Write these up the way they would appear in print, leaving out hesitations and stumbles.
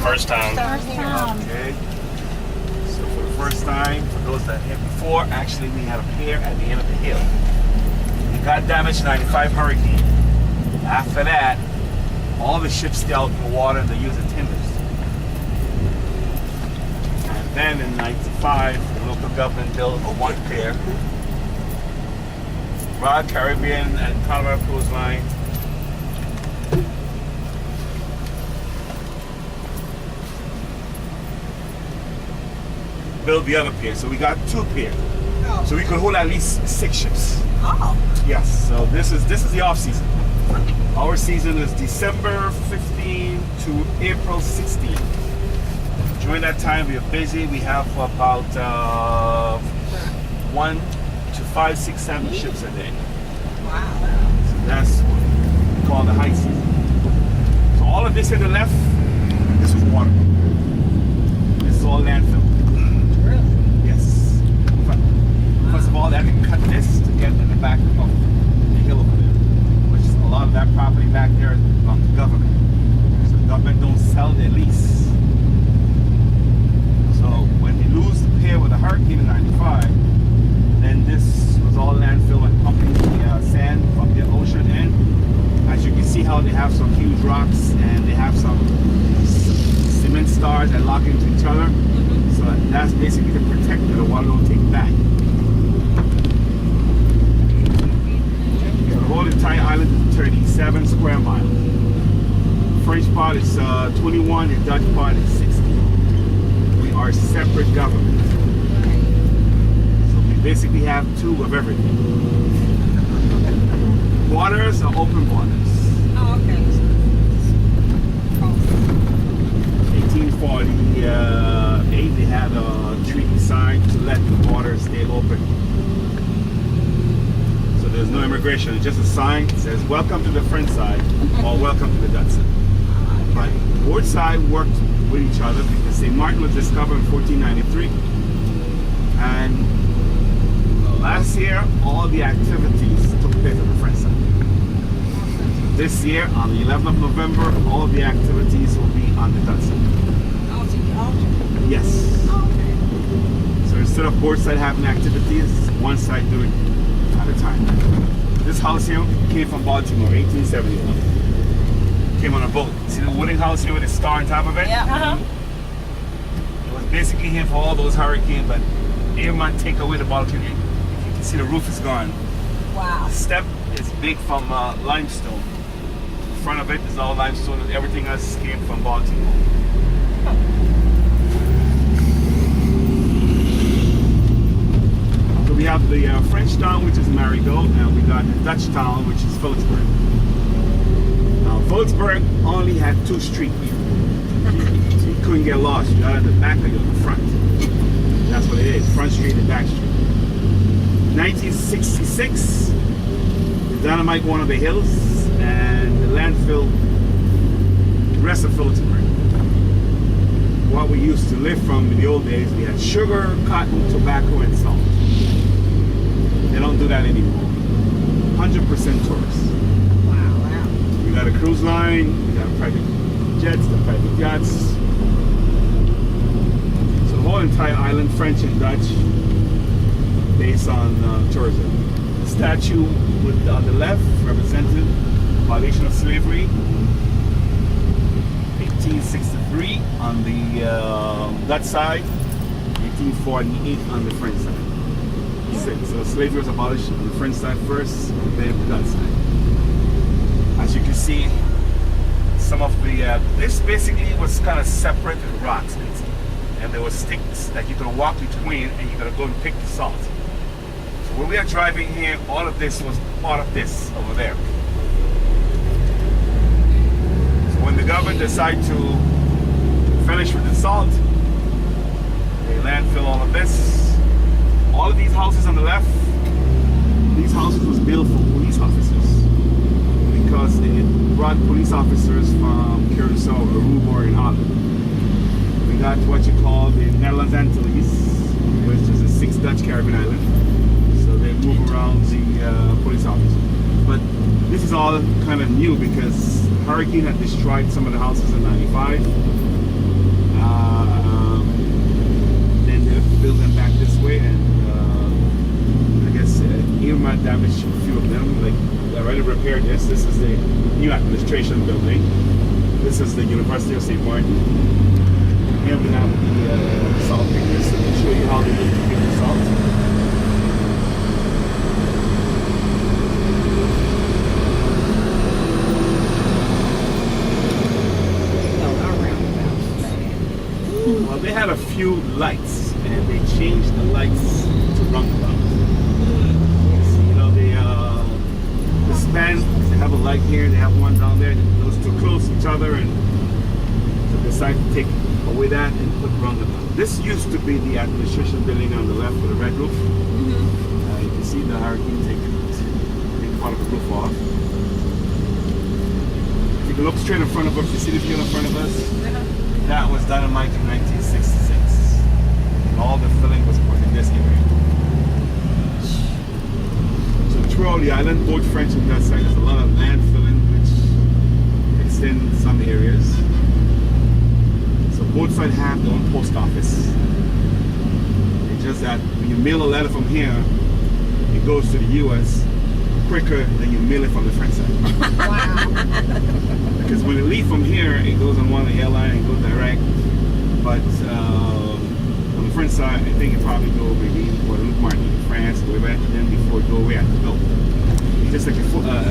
First time. Okay. So for the first time, for those that hit before, actually we had a pier at the end of the hill. It got damaged in 95 hurricane. After that, all the ships stay out in the water and they use the timbers. And then in 95, the local government built a one pier. Royal Caribbean and Colorado Cruise Line. Build the other pier. So we got two piers. Oh. So we could hold at least 6 ships. Oh. Yes. So this is the off season. Our season is December 15 to April 16. During that time we are busy. We have about 1 to 5, 6, 7 ships a day. Wow. So that's what we call the high season. So all of this in the left, this was water. This is all landfill. Yes. First of all, they had to cut this to get in the back of the hill over there. Which is a lot of that property back there belongs to the government. So the government don't sell their lease. So when they lose the pier with a hurricane in 95, then this was all landfill and pumping the sand from the ocean end. As you can see how they have some huge rocks and they have some cement stars that lock into each other. So that's basically to protect that the water don't take back. So the whole entire island is 37 square miles. The French part is 21, the Dutch part is 60. We are separate governments. So we basically have 2 of everything. Waters are open waters. Oh, okay. 1848, they had a treaty signed to let the water stay open. So there's no immigration, it's just a sign that says welcome to the French side or welcome to the Dutch side. But both sides worked with each other because St. Maarten was discovered in 1493. And last year, all the activities took place on the French side. This year, on the 11th of November, all the activities will be on the Dutch side. Oh, so you alternate. Yes. Oh, okay. So instead of both sides having activities, one side doing it at a time. This house here came from Baltimore, 1871. Came on a boat. See the wooden house here with a star on top of it? Yeah. It was basically here for all those hurricanes, but everyone take away the balcony. If you can see the roof is gone. Wow. The step is big from limestone. The front of it is all limestone and everything else came from Baltimore. So we have the French town, which is Marigot, and we got the Dutch town, which is Phillipsburg. Now, Phillipsburg only had 2 streets here. So you couldn't get lost. You got at the back or you at the front. That's what it is, front street and back street. 1966, the dynamite one of the hills and the landfill, the rest of Phillipsburg. What we used to live from in the old days, we had sugar, cotton, tobacco, and salt. They don't do that anymore. 100% tourists. Wow. We got a cruise line, we got private jets, the private yachts. So the whole entire island, French and Dutch, based on tourism. The statue on the left represented abolition of slavery. 1863 on the Dutch side, 1848 on the French side. So slavery was abolished on the French side first, then the Dutch side. As you can see, some of the, this basically was kind of separate with rocks, and there were sticks that you could walk between and you could go and pick the salt. So when we are driving here, all of this was part of this over there. When the government decided to finish with the salt, they landfill all of this. All of these houses on the left, these houses was built for police officers because they brought police officers from Curacao, Aruba, and Holland. We got what you call the Netherlands Antilles, which is a 6 Dutch Caribbean island. So they move around the police officers. But this is all kind of new because hurricane had destroyed some of the houses in 95. got damaged, a few of them. Like, they already repaired this. This is the new administration building. This is the University of St. Maarten. Here we have the salt pickers. So I'll show you how they pick the salt. Well, they had a few lights, and they changed the lights to roundabout. You know, the span, they have a light here, they have one down there. Those two close to each other, and so they decided to take away that and put roundabout. This used to be the administration building on the left with a red roof. You can see the hurricane take part of the roof off. If you can look straight in front of us, you see the view in front of us? That was dynamite in 1966. And all the filling was put in this area. So throughout the island, both French and Dutch side, there's a lot of land filling which extends some areas. So both sides have their own post office. It's just that when you mail a letter from here, it goes to the US quicker than you mail it from the French side. Wow. Because when it leaves from here, it goes on one of the airline and goes direct. But on the French side, I think it probably go maybe Maarten, France, way back, and then before it go away, I don't know. It's just like a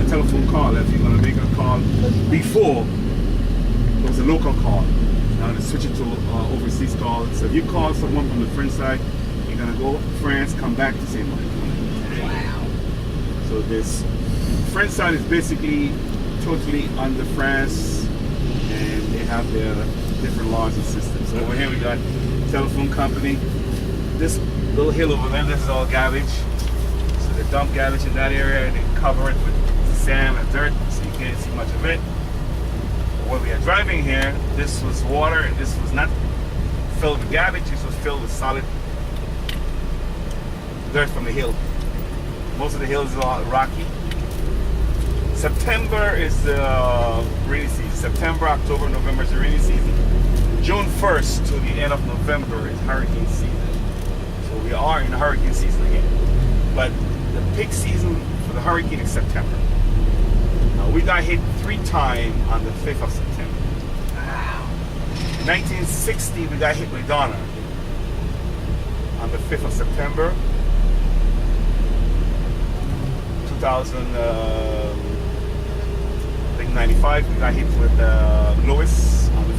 telephone call. If you're gonna make a call before, it was a local call. Now they switch it to overseas call. So if you call someone from the French side, you're gonna go France, come back to St. Maarten. Wow. So this French side is basically totally under France, and they have their different laws and systems. So over here we got telephone company. This little hill over there, this is all garbage. So they dump garbage in that area and they cover it with sand and dirt, so you can't see much of it. But when we are driving here, this was water, and this was not filled with garbage. This was filled with solid dirt from the hill. Most of the hills are all rocky. September is the rainy season. September, October, November is the rainy season. June 1st to the end of November is hurricane season. So we are in hurricane season again. But the peak season for the hurricane is September. Now, we got hit 3 times on the 5th of September. Wow. In 1960, we got hit with Donna on the 5th of September. 1995, we got hit with Lois on the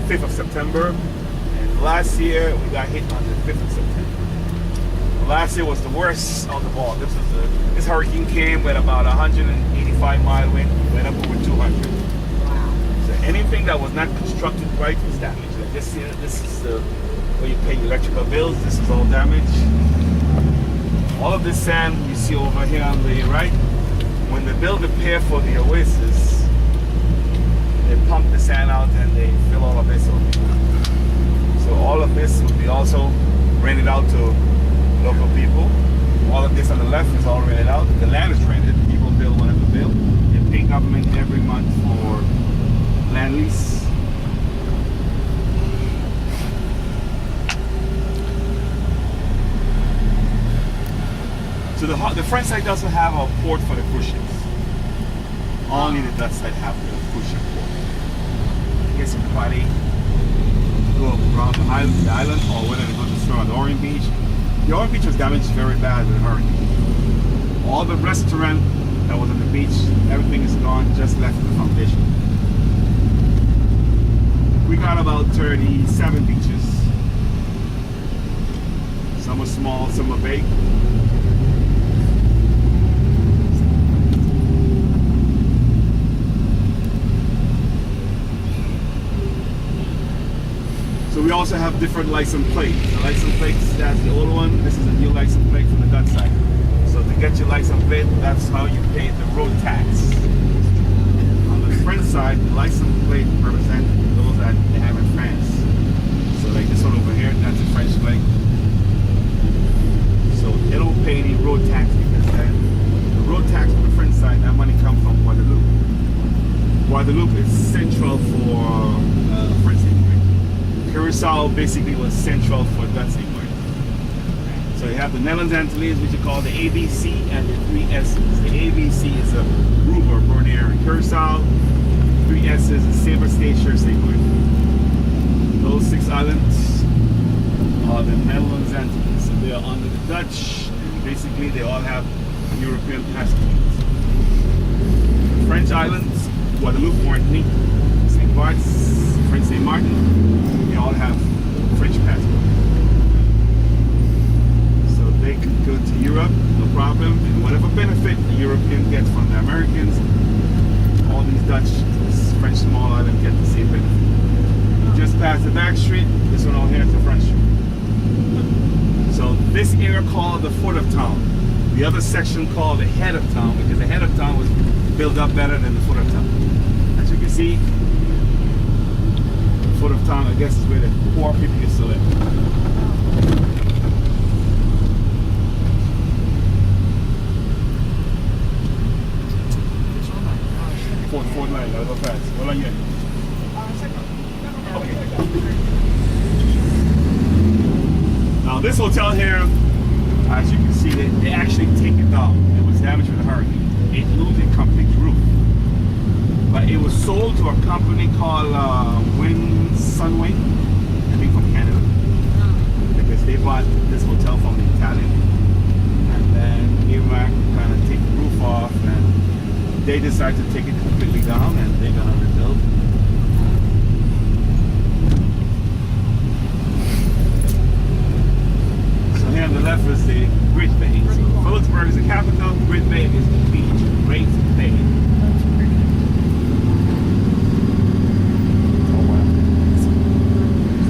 5th of September. And last year, we got hit on the 5th of September. Last year was the worst of the all. This hurricane came with about 185 mile wind, went up over 200. Wow. So anything that was not constructed right was damaged. Like this here, this is where you pay your electrical bills. This is all damaged. All of this sand you see over here on the right, when they build the pier for the Oasis, they pump the sand out and they fill all of this over. So all of this will be also rented out to local people. All of this on the left is all rented out. The land is rented. People build whatever they build. They pay government every month for land lease. So the French side doesn't have a port for the cruise ships. Only the Dutch side have the cruise ship port. I guess everybody go around the island, or whether they go to the store on the Orange Beach. The Orange Beach was damaged very bad with the hurricane. All the restaurant that was on the beach, everything is gone, just left the foundation. We got about 37 beaches. Some are small, some are big. So we also have different license plates. The license plates, that's the old one. This is a new license plate from the Dutch side. So to get your license plate, that's how you pay the road tax. On the French side, the license plate represents those that they have in France. So like this one over here, that's a French plate. So they don't pay any road tax because the road tax on the French side, that money comes from Guadeloupe. Guadeloupe is central for French immigrants. Curacao basically was central for Dutch immigrants. So you have the Netherlands Antilles, which you call the ABC, and the 3 S's. The ABC is Aruba, Bonaire, and Curacao. 3 S's is Sabre, Statia, St. Louis. Those 6 islands are the Netherlands Antilles. So they are under the Dutch, and basically they all have European passports. The French islands, Guadeloupe, Martinique, St. Bart's, French St. Maarten, they all have French passports. So they can go to Europe, no problem, and whatever benefit the European gets from the Americans, all these Dutch, this French small island get the same benefit. You just pass the back street, this one over here is the front street. So this area called the foot of town. The other section called the head of town, because the head of town was built up better than the foot of town. As you can see, the foot of town, I guess, is where the poor people used to live. Fourth line, I'll go fast. Hold on yet. Now this hotel here, as you can see, they actually take it down. It was damaged with a hurricane. It lose a complete roof. But it was sold to a company called Sunwing, I think from Canada. Because they bought this hotel from the Italian. And then Iraq kind of take the roof off, and they decided to take it completely down, and they're gonna rebuild. So here on the left is the Great Bay. So Phillipsburg is the capital, Great Bay is the beach. Great Bay.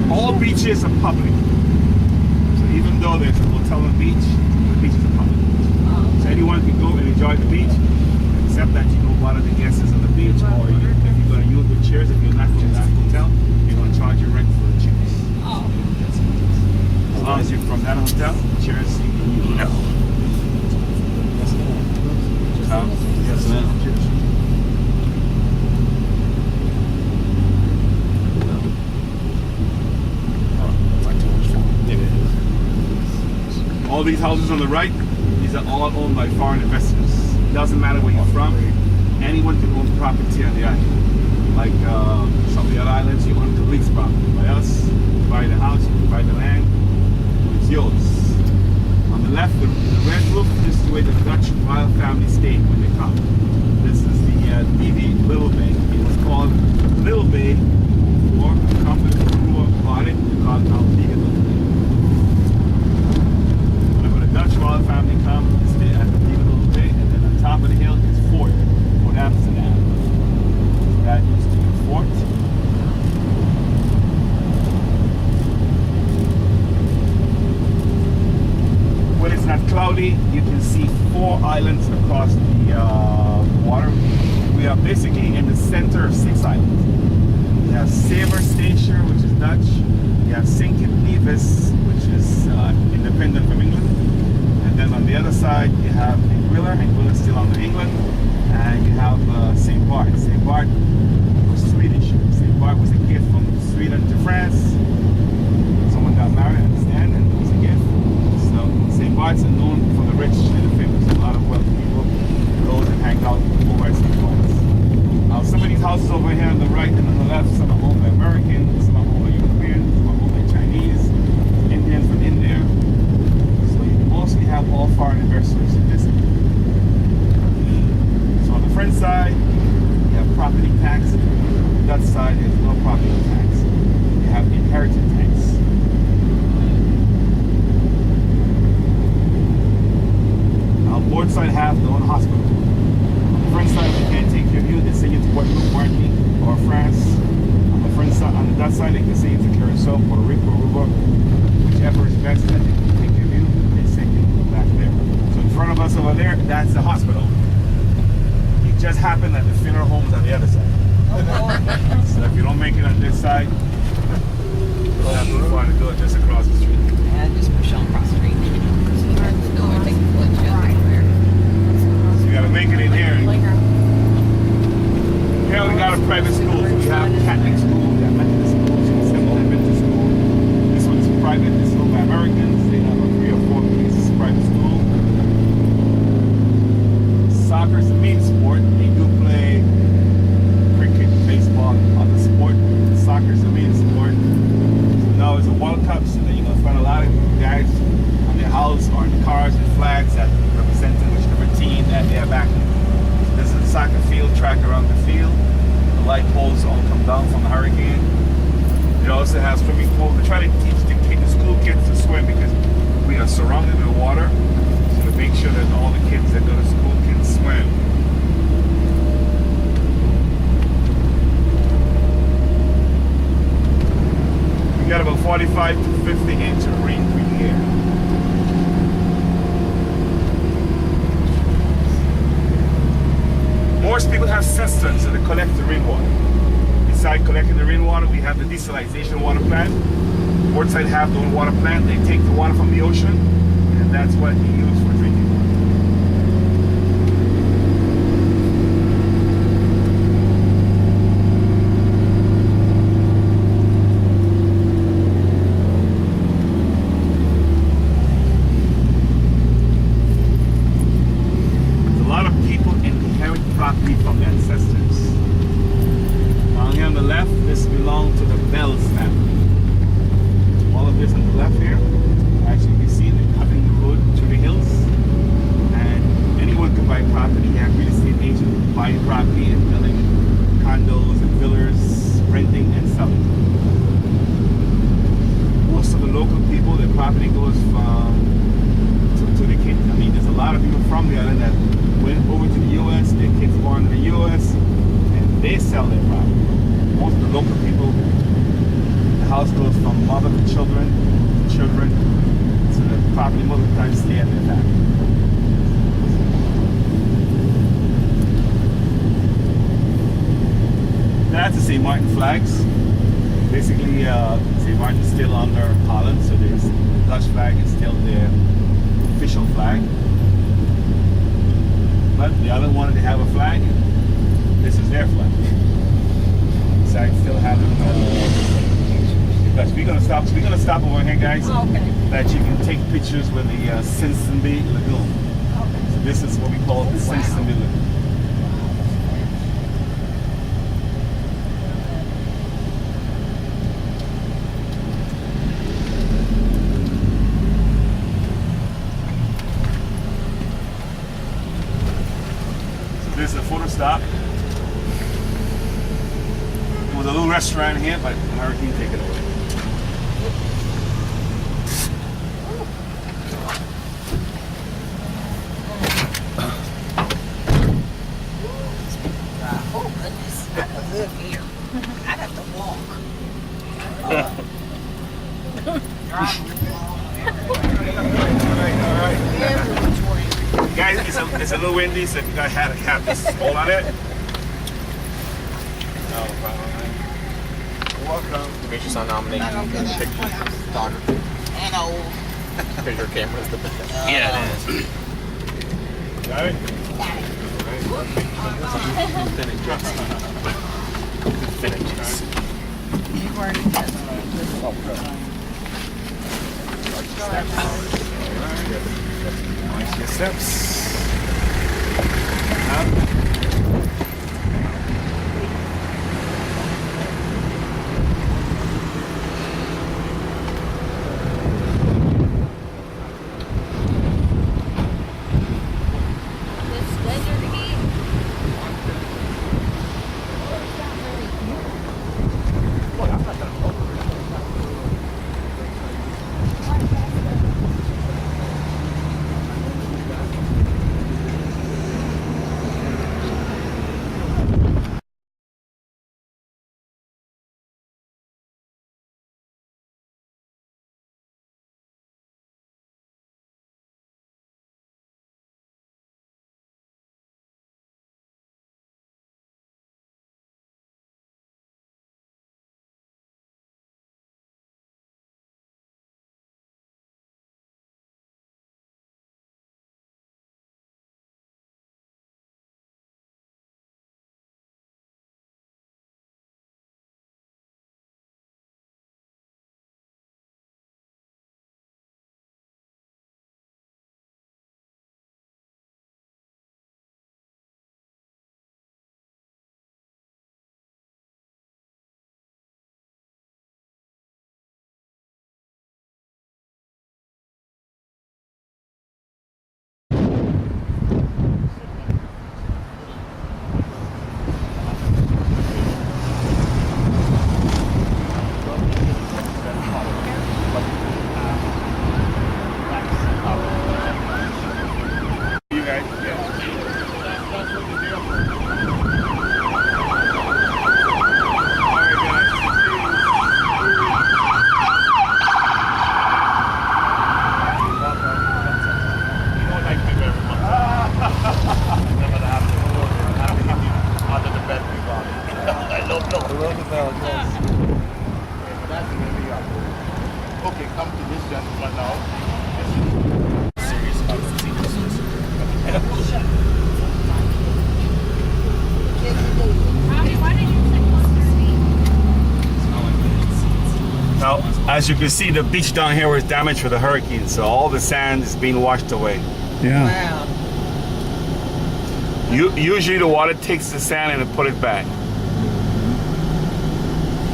All beaches are public. So even though there's a hotel on the beaches are public. So anyone can go and enjoy the beach, except that you don't bother the guests on the beach, or if you're going to use the chairs, if you're not going to that hotel, you're going to charge your rent for the chairs. As long as you're from that hotel, the chairs you can use. No. Yes, ma'am. All these houses on the right, these are all owned by foreign investors. It doesn't matter where you're from. Anyone can own property on the island. Like some of the other islands, you own the lease property. By us, you buy the house, you buy the land, it's yours. On the left, the red roof, this is where the Dutch royal family stayed when they come. This is the DV Little Bay. It was called Little Bay for a company who bought it. They called it now DV Little Bay. Whenever the Dutch royal family come, they stay at the DV Little Bay, and then on top of the hill is Fort Amsterdam. That used to be a fort. When it's not cloudy, you can see 4 islands across the water. We are basically in the center of 6 islands. You have Sabre, Statia, which is Dutch. You have St. Kitts Nevis, which is independent from England. And then on the other side, you have Anguilla. Anguilla is still under England. And you have St. Bart. St. Bart was Swedish. St. Bart was a gift from Sweden to France. Someone got married, I understand, and it was a gift. So St. Bart's are known for the rich and the famous. A lot of wealthy people go and hang out over at St. Bart's. Now some of these houses over here on the right and on the left, some are owned by Americans, some are owned by Europeans, some are owned by Chinese, Indians from India. So you mostly have all foreign investors in this area. On the French side, you have property tax. On that side, there's no property tax. You have inheritance tax. Now, both sides have their own hospital. On the French side, they can't take care of you. They send you to Guadeloupe, Martinique, or France. On the French side, on that side, they can send you to Curacao, Puerto Rico, Aruba, whichever is best that they can take care of you. They send you back there. So in front of us over there, that's the hospital. Just happened that the funeral home's on the other side. So if you don't make it on this side, you'll have to find a go just across the street. Yeah, just push on across the street. So you gotta make it in here. Here we got a private school. So we have Catholic school, we have Methodist school, we have Simple Adventist school. This one's private, this is owned by Americans. They have 3 or 4 people. soccer is the main sport. They do play cricket, baseball, other sport. Soccer is the main sport. So now it's a World Cup, so then you're gonna find a lot of guys on their house or in the cars with flags that representing whichever team that they're backing. So this is a soccer field, track around the field. The light poles all come down from the hurricane. It also has swimming pool. We try to teach the school kids to swim because we are surrounded with water. So to make sure that all the kids that go to school can swim. We got about 45 to 50 inches of rain per year. Most people have cisterns that collect the rainwater. Besides collecting the rainwater, we have the desalination water plant. Portside have their own water plant. They take the water from the ocean, and that's what we use for drinking water. There's a lot of people inherit property from their ancestors. Down here on the left, this belongs to the Bells family. All of this on the left here, actually you can see they're cutting the road through the hills, and anyone can buy property. You have real estate agents buying property and building condos and villas, renting and selling. Most of the local people, their property goes from to the kids. I mean, there's a lot of people from the island that went over to the U.S., their kids born in the U.S., and they sell their property. Most of the local people, the house goes from mother to children, so the property most of the time stay at their family. That's the St. Maarten flags. Basically, St. Maarten is still under Holland, so the Dutch flag is still their official flag. But the other wanted to have a flag, and this is their flag. So I still have it. Because we're gonna stop over here, guys. Oh, okay. That you can take pictures with the Sinsonby Lagoon. Okay. So this is what we call the Sinsonby Lagoon. So this is a photo stop. There was a little restaurant here, but the hurricane took it away. Oh goodness, I don't live here. I'd have to walk. Every which way. Guys, it's a little windy, so if you guys had a cap, just hold on it. No problem. Welcome. Demetrius on nominating I don't get that. pictures, photography. And old. Because your camera is the best. Yeah, it is. Got it? Finishes. You've already tested Nice your steps. This desert heat. As you can see, the beach down here was damaged with the hurricane, so all the sand is being washed away. Yeah. Wow. Usually the water takes the sand and it put it back.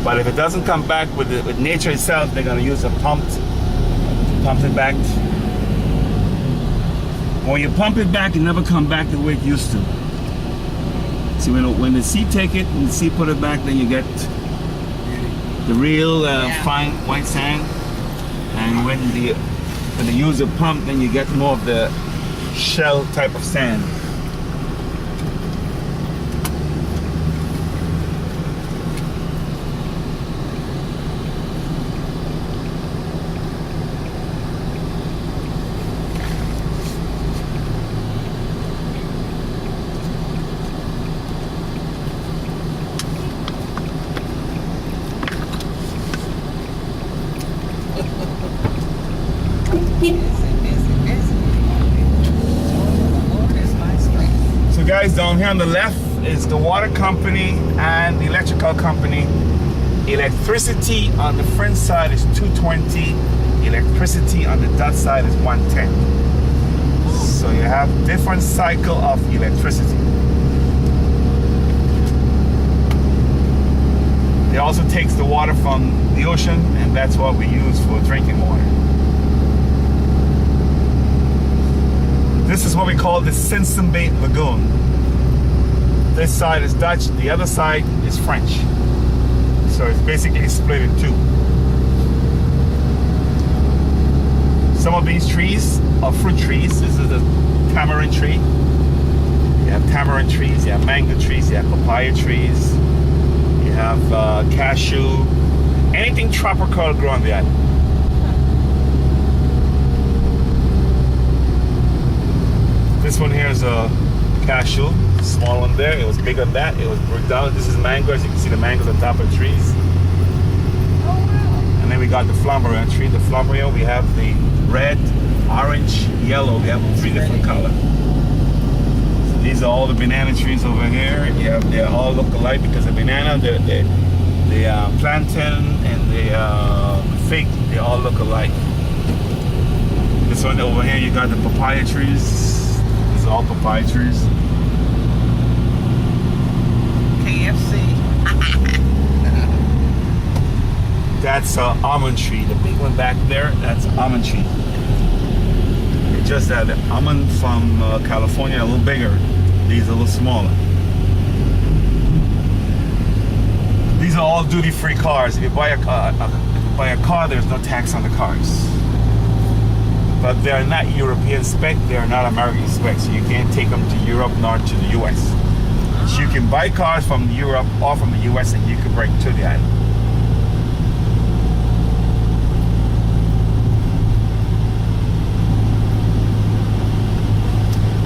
But if it doesn't come back with nature itself, they're gonna use a pump to pump it back. When you pump it back, it never come back the way it used to. See, when the sea take it and the sea put it back, then you get the real fine white sand. And when they use a pump, then you get more of the shell type of sand. So guys, down here on the left is the water company and the electrical company. Electricity on the front side is 220. Electricity on the dot side is 110. So you have different cycle of electricity. It also takes the water from the ocean, and that's what we use for drinking water. This is what we call the Simpson Bay Lagoon. This side is Dutch, the other side is French. So it's basically split in two. Some of these trees are fruit trees. This is a tamarind tree. You have tamarind trees, you have mango trees, you have papaya trees, you have cashew, anything tropical grow on the island. This one here is a cashew, small one there. It was bigger than that. It was broke down. This is mango. As you can see, the mangoes on top of the trees. And then we got the flamboyant tree. The flamboyant, we have the red, orange, yellow. We have 3 different colors. So these are all the banana trees over here. Yeah, they all look alike because the banana, the plantain, and the fig, they all look alike. This one over here, you got the papaya trees. These are all papaya trees. KFC. That's an almond tree. The big one back there, that's an almond tree. It's just that the almond from California are a little bigger. These are a little smaller. These are all duty-free cars. If you buy a car, there's no tax on the cars. But they're not European spec, they're not American spec, so you can't take them to Europe nor to the US. So you can buy cars from Europe or from the US and you can bring to the island.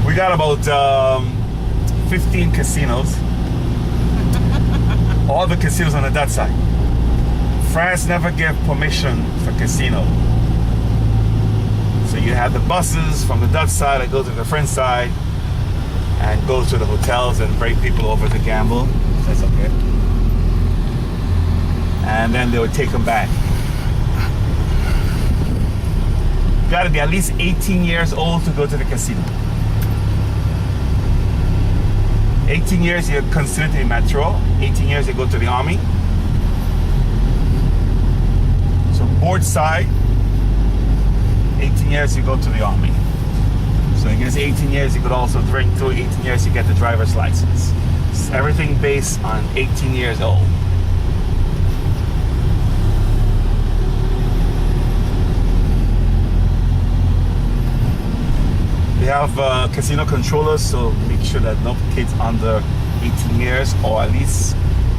We got about 15 casinos. All the casinos on the Dutch side. France never gave permission for casino. So you have the buses from the Dutch side that go to the French side and go to the hotels and bring people over to gamble. That's okay. And then they would take them back. You gotta be at least 18 years old to go to the casino. 18 years you're considered to be metro. 18 years you go to the army. So board side, 18 years you go to the army. So I guess 18 years you could also drink too. 18 years you get the driver's license. It's everything based on 18 years old. We have casino controllers, so make sure that no kids under 18 years, or at least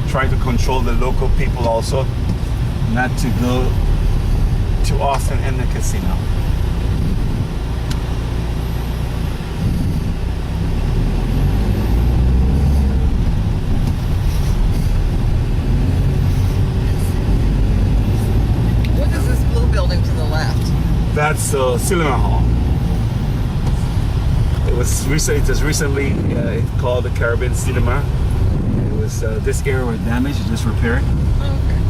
try to control the local people also, not to go too often in the casino. What is this blue building to the left? That's Cinema Hall. It was recently called the Caribbean Cinema. It was this area was damaged, just repaired. Okay.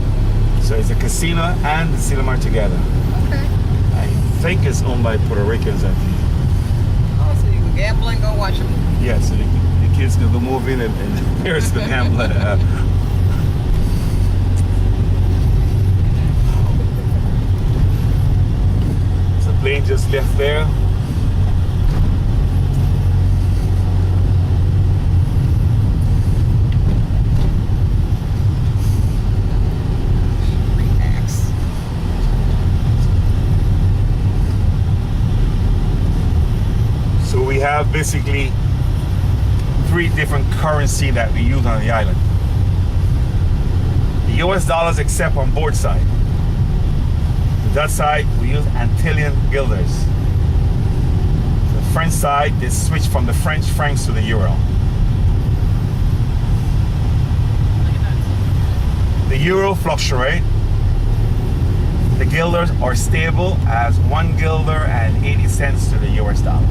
So it's a casino and the cinema together. Okay. I think it's owned by Puerto Ricans, I think. Oh, so you can gamble and go watch them. Yeah, so the kids can go move in and the parents can gamble. So the plane just left there. Relax. So we have basically 3 different currency that we use on the island. The US dollars except on board side. The Dutch side we use Antillean guilders. The French side they switch from the French francs to the euro. The euro fluctuate. The guilders are stable as 1 guilder and 80 cents to the US dollar.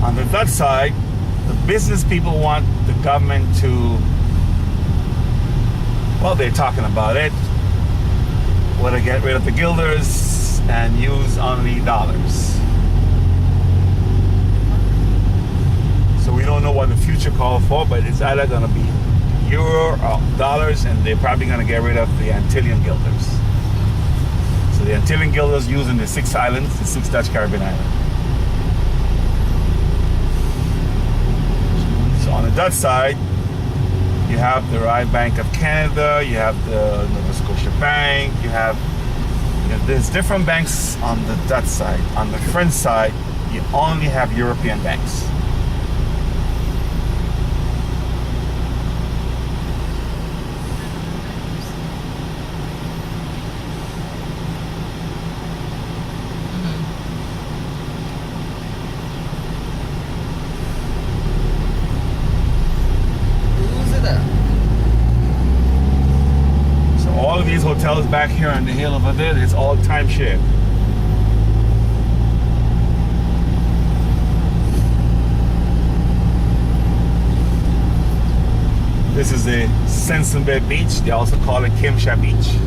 On the Dutch side, the business people want the government to, well, they're talking about it, want to get rid of the guilders and use only dollars. So we don't know what the future calls for, but it's either going to be euro or dollars, and they're probably going to get rid of the Antillean guilders. So the Antillean guilders using the 6 islands, the 6 Dutch Caribbean islands. So on the Dutch side, you have the Royal Bank of Canada, you have the Nova Scotia Bank, there's different banks on the Dutch side. On the French side, you only have European banks. All of these hotels back here on the hill over there, it's all timeshare. This is the Sensenberg Beach. They also call it Kimsha Beach.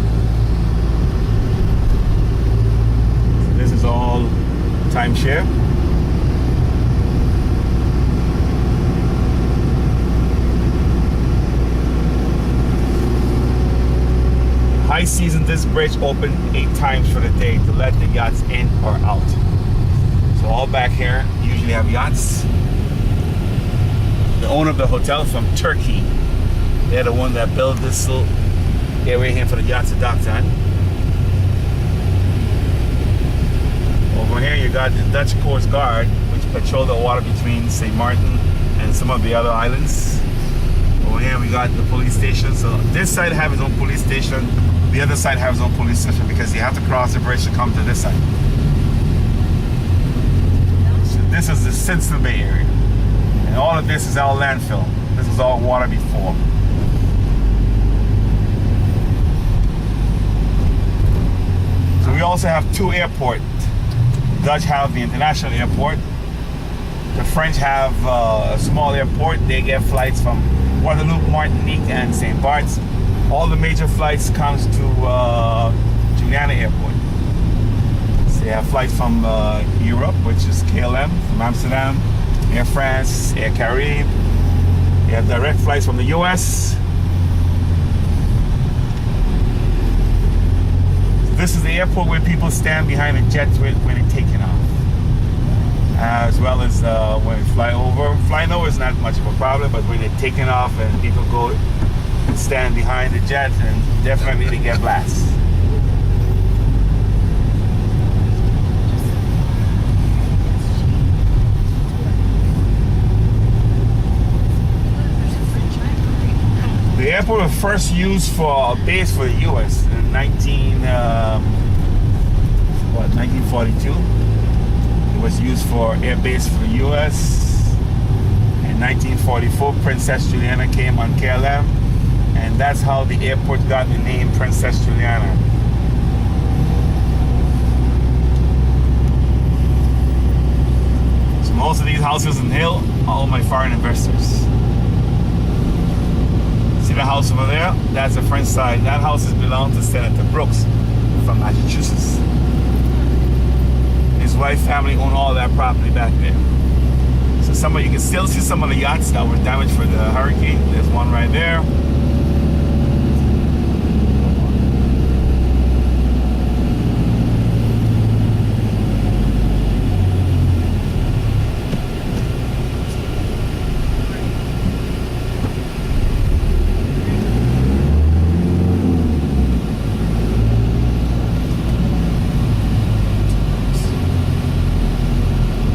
This is all timeshare. High season, this bridge open 8 times for the day to let the yachts in or out. So all back here usually have yachts. The owner of the hotel from Turkey, they're the one that built this little area here for the yachts to dock on. Over here you got the Dutch Coast Guard, which patrol the water between St. Maarten and some of the other islands. Over here we got the police station. So this side have its own police station. The other side has its own police station because you have to cross the bridge to come to this side. So this is the Simpson Bay area. And all of this is our landfill. This was all water before. So we also have 2 airports. The Dutch have the international airport. The French have a small airport. They get flights from Guadeloupe, Martinique, and St. Bart's. All the major flights comes to Juliana Airport. So they have flights from Europe, which is KLM, from Amsterdam, Air France, Air Caribe. They have direct flights from the US. So this is the airport where people stand behind the jets when they're taking off. As well as when they fly over. Flying over is not much of a problem, but when they're taking off and people go stand behind the jet, and definitely they get blasted. The airport was first used for a base for the U.S. in 1942. It was used for air base for the U.S. In 1944, Princess Juliana came on KLM. And that's how the airport got the name Princess Juliana. So most of these houses in Hill are all my foreign investors. the house over there? That's the French side. That house belongs to Senator Brooks from Massachusetts. His wife family owned all that property back there. So you can still see some of the yachts that were damaged for the hurricane. There's one right there.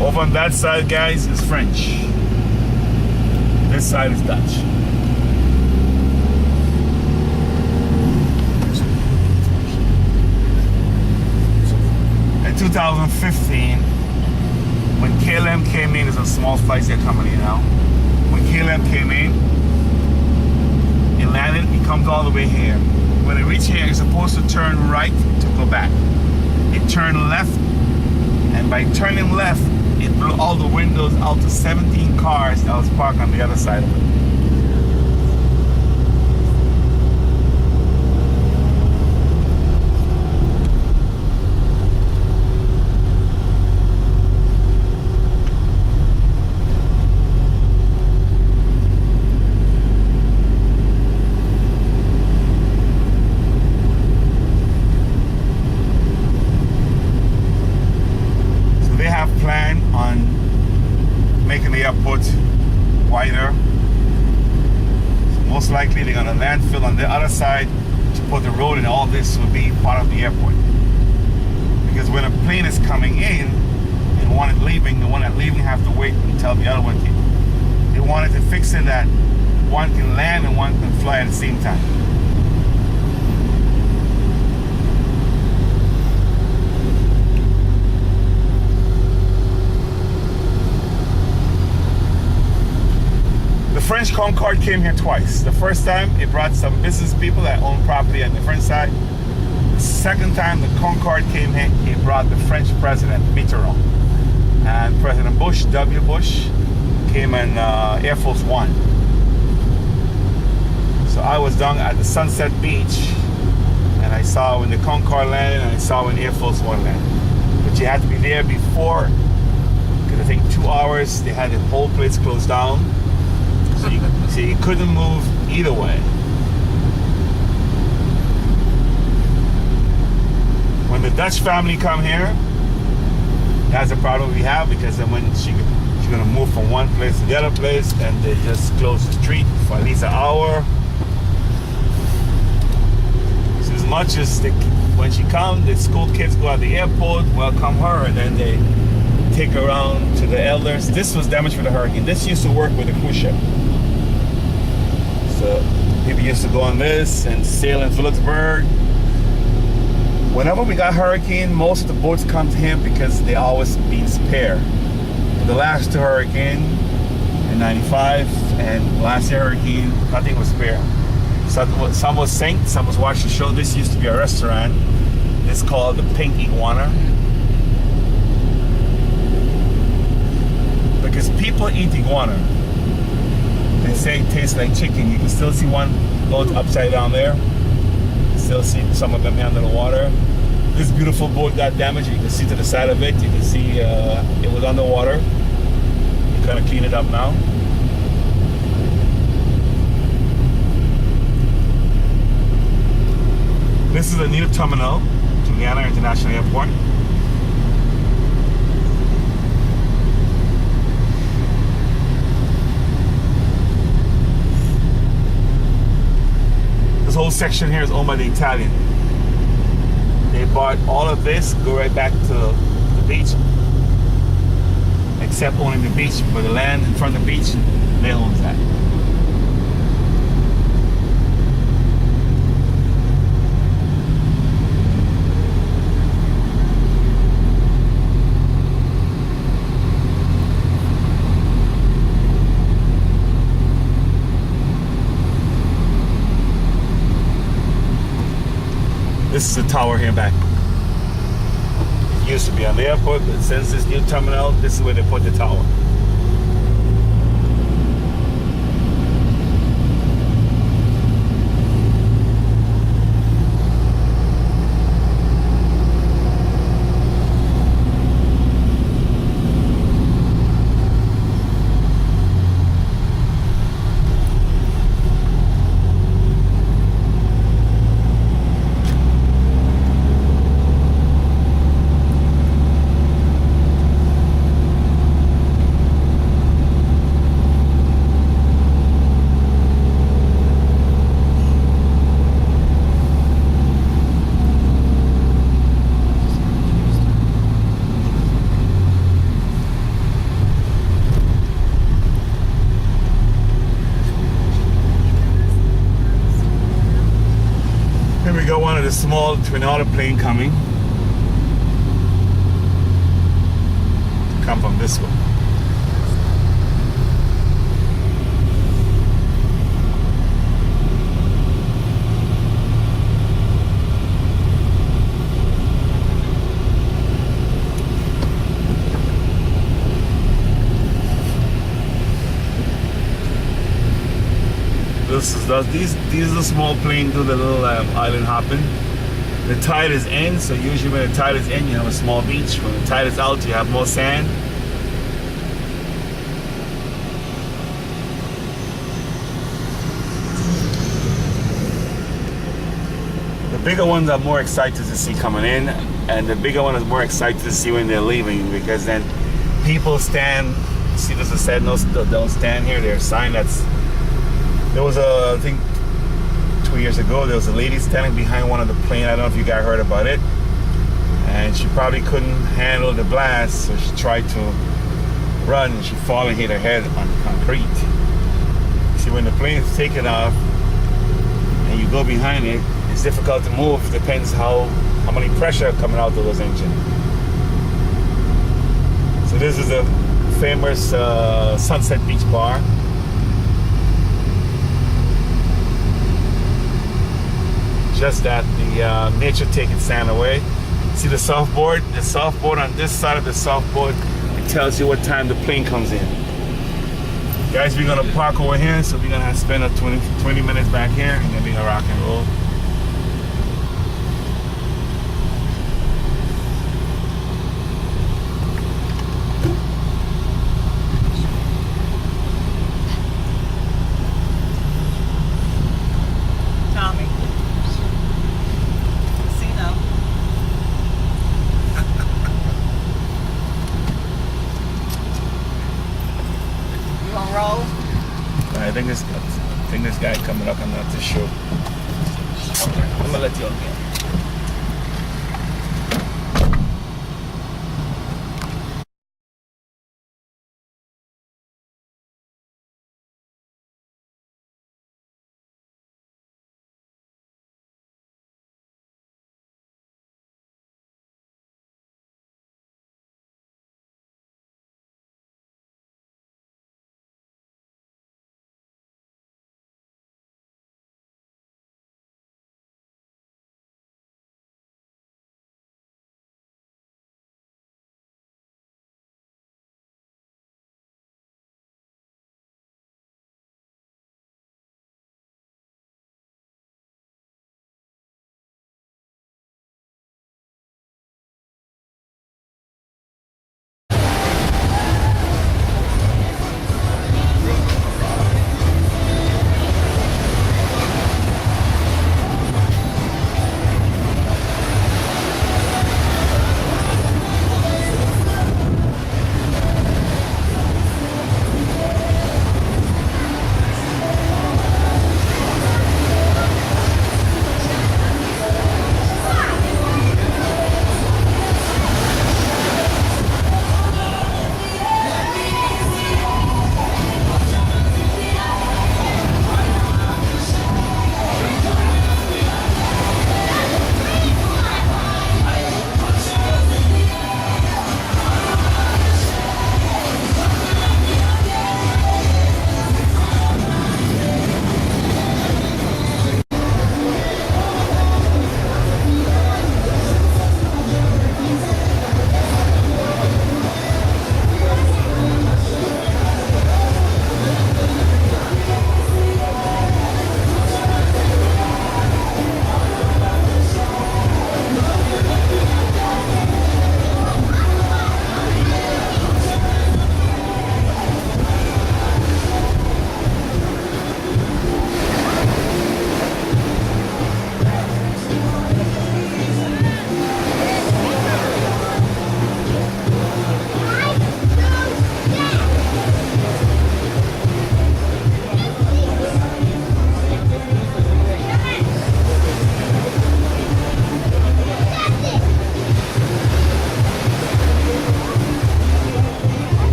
Over on that side, guys, is French. This side is Dutch. In 2015, when KLM came in, there's a small flights that are coming in now. When KLM came in, it landed, it comes all the way here. When it reached here, it's supposed to turn right to go back. It turned left, and by turning left, it blew all the windows out to 17 cars that was parked on the other side of it. Plan on making the airport wider. So most likely they're going to landfill on the other side to put the road, and all this will be part of the airport. Because when a plane is coming in and one is leaving, the one that's leaving have to wait until the other one can. They wanted to fix it that one can land and one can fly at the same time. The French Concorde came here twice. The first time, it brought some business people that own property on the French side. The second time the Concorde came here, it brought the French president, Mitterrand. And President Bush, W. Bush, came in Air Force One. So I was down at the Sunset Beach, and I saw when the Concorde landed, and I saw when Air Force One landed. But you had to be there before, because I think 2 hours, they had the whole place closed down. So you couldn't move either way. When the Dutch family come here, that's a problem we have, because then when she's gonna move from one place to the other place, and they just close the street for at least an hour. So as much as when she comes, the school kids go at the airport, welcome her, and then they take her around to the elders. This was damaged for the hurricane. This used to work with a cruise ship. So people used to go on this and sail in Phillipsburg. Whenever we got hurricane, most of the boats come to him because they always been spare. The last two hurricane in 95 and last year hurricane, nothing was spare. So some was sank, some was watching the show. This used to be a restaurant. It's called the Pink Iguana. Because people eat iguana. They say it tastes like chicken. You can still see one boat upside down there. You can still see some of them under the water. This beautiful boat got damaged. You can see to the side of it. You can see it was underwater. You kind of clean it up now. This is a new terminal to Guyana International Airport. This whole section here is owned by the Italian. They bought all of this, go right back to the beach, except owning the beach, but the land in front of the beach, they own that. This is the tower here back. It used to be on the airport, but since this new terminal, this is where they put the tower. of the small twin otter plane coming. Come from this way. These are the small plane do the little island hopping. The tide is in, so usually when the tide is in, you have a small beach. When the tide is out, you have more sand. The bigger ones are more excited to see coming in, and the bigger one is more excited to see when they're leaving, because then people stand. See, there's a sign, no, don't stand here. There's a sign that's. There was I think 2 years ago, there was a lady standing behind one of the plane. I don't know if you guys heard about it. And she probably couldn't handle the blast, so she tried to run, and she fell and hit her head on concrete. See, when the plane is taking off and you go behind it, it's difficult to move. It depends how many pressure coming out of those engines. So this is a famous Sunset Beach bar. Just that the nature taking sand away. See the surfboard? The surfboard on this side of the surfboard, it tells you what time the plane comes in. Guys, we're gonna park over here, so we're gonna spend 20 minutes back here, and then we're gonna rock and roll. Tommy. Casino. You gonna roll? I think this guy coming up. I'm not too sure. I'm gonna let you go.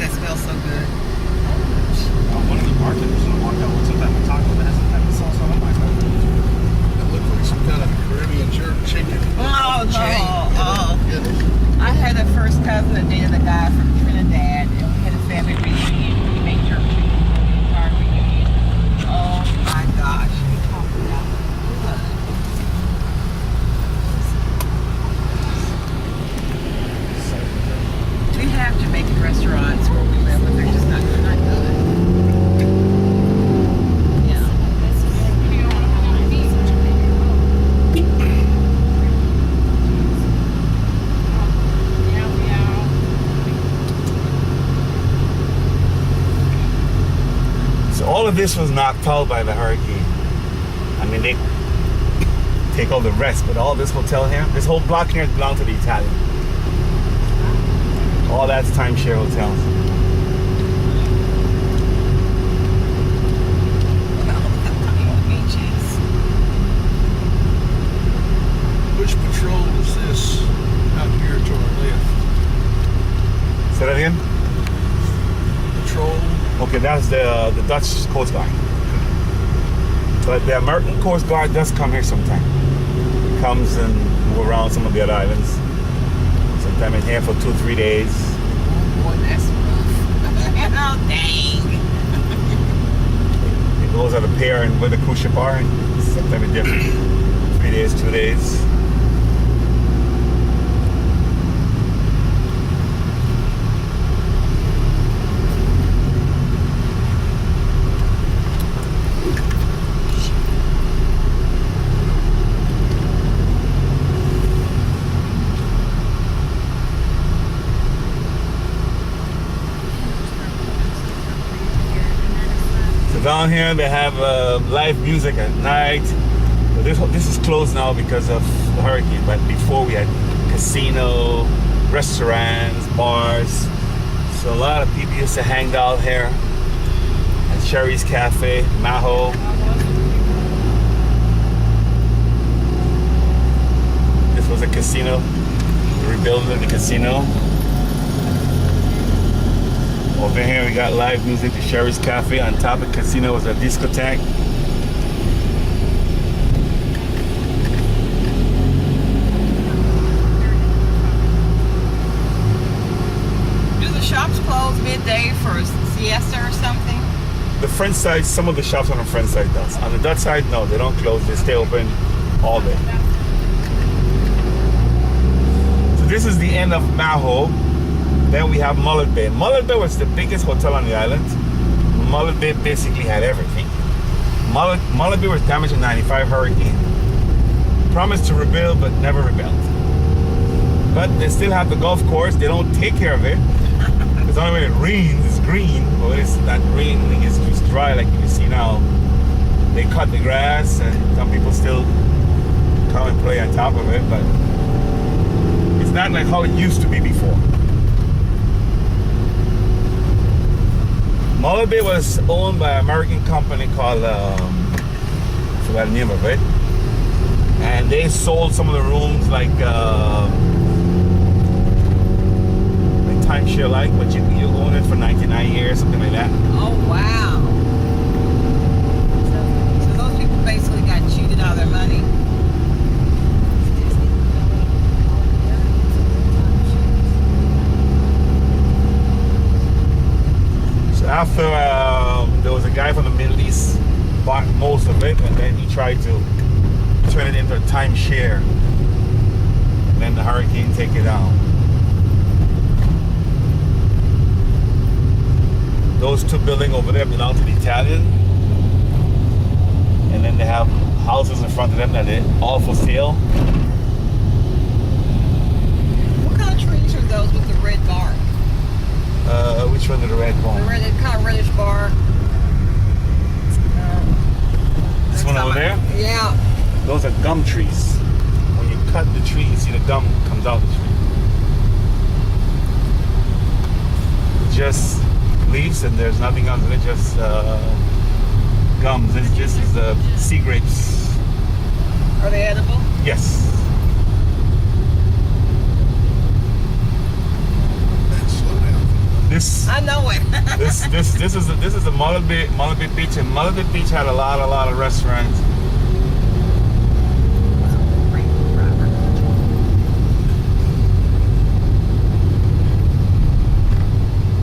God, it smells so good. One of the bartenders walked out with some type of taco that has some type of sauce on it. It looked like some kind of Caribbean jerk chicken. Oh, no. Oh. Goodness. I had a first cousin that dated a guy from Trinidad, and we had a family reunion. We made jerk chicken for the entire reunion. Oh my gosh. We talked about good. We have Jamaican restaurants where we live, but they're just not good. Yeah. So all of this was knocked out by the hurricane. I mean, they take all the rest, but all this hotel here, this whole block here belongs to the Italian. All that's timeshare hotels. Beaches. Which patrol is this out here to our left? Say that again? Patrol. Okay, that's the Dutch Coast Guard. But the American Coast Guard does come here sometime. It comes and move around some of the other islands. Sometimes it's here for 2-3 days. Boy, that's rough. Oh, dang. It goes at a pair and where the cruise ship are. And sometimes it's different. 3 days, 2 days. Down here they have live music at night. But this is closed now because of the hurricane. But before we had casino, restaurants, bars. So a lot of people used to hang out here at Sherry's Cafe, Maho. This was a casino. We're rebuilding the casino. Over here we got live music at Sherry's Cafe. On top of the casino was a discotheque. Do the shops close midday for a siesta or something? The French side, some of the shops on the French side does. On the Dutch side, no, they don't close. They stay open all day. So this is the end of Maho. Then we have Mullet Bay. Mullet Bay was the biggest hotel on the island. Mullet Bay basically had everything. Mullet Bay was damaged in '95 hurricane. Promised to rebuild, but never rebuilt. But they still have the golf course. They don't take care of it. Because only when it rains, it's green. But when it's not raining, it's just dry like you can see now. They cut the grass, and some people still come and play on top of it. But it's not like how it used to be before. Maho Bay was owned by an American company called, I forgot the name of it. And they sold some of the rooms like timeshare like, but you own it for 99 years, something like that. Oh, wow. So those people basically got cheated out of their money. After there was a guy from the Middle East bought most of it, and then he tried to turn it into a timeshare. And then the hurricane take it down. Those two buildings over there belong to the Italian, and then they have houses in front of them that are all for sale. What kind of trees are those with the red bark? Which one is the red one? The red, kind of reddish bark. This one over there? Yeah. Those are gum trees. When you cut the tree, you see the gum comes out the tree. Just leaves, and there's nothing else in it, just gums. This is sea grapes. Are they edible? Yes. Slow down. This I know it. this is the Malibit Beach, and Malibit Beach had a lot of restaurants.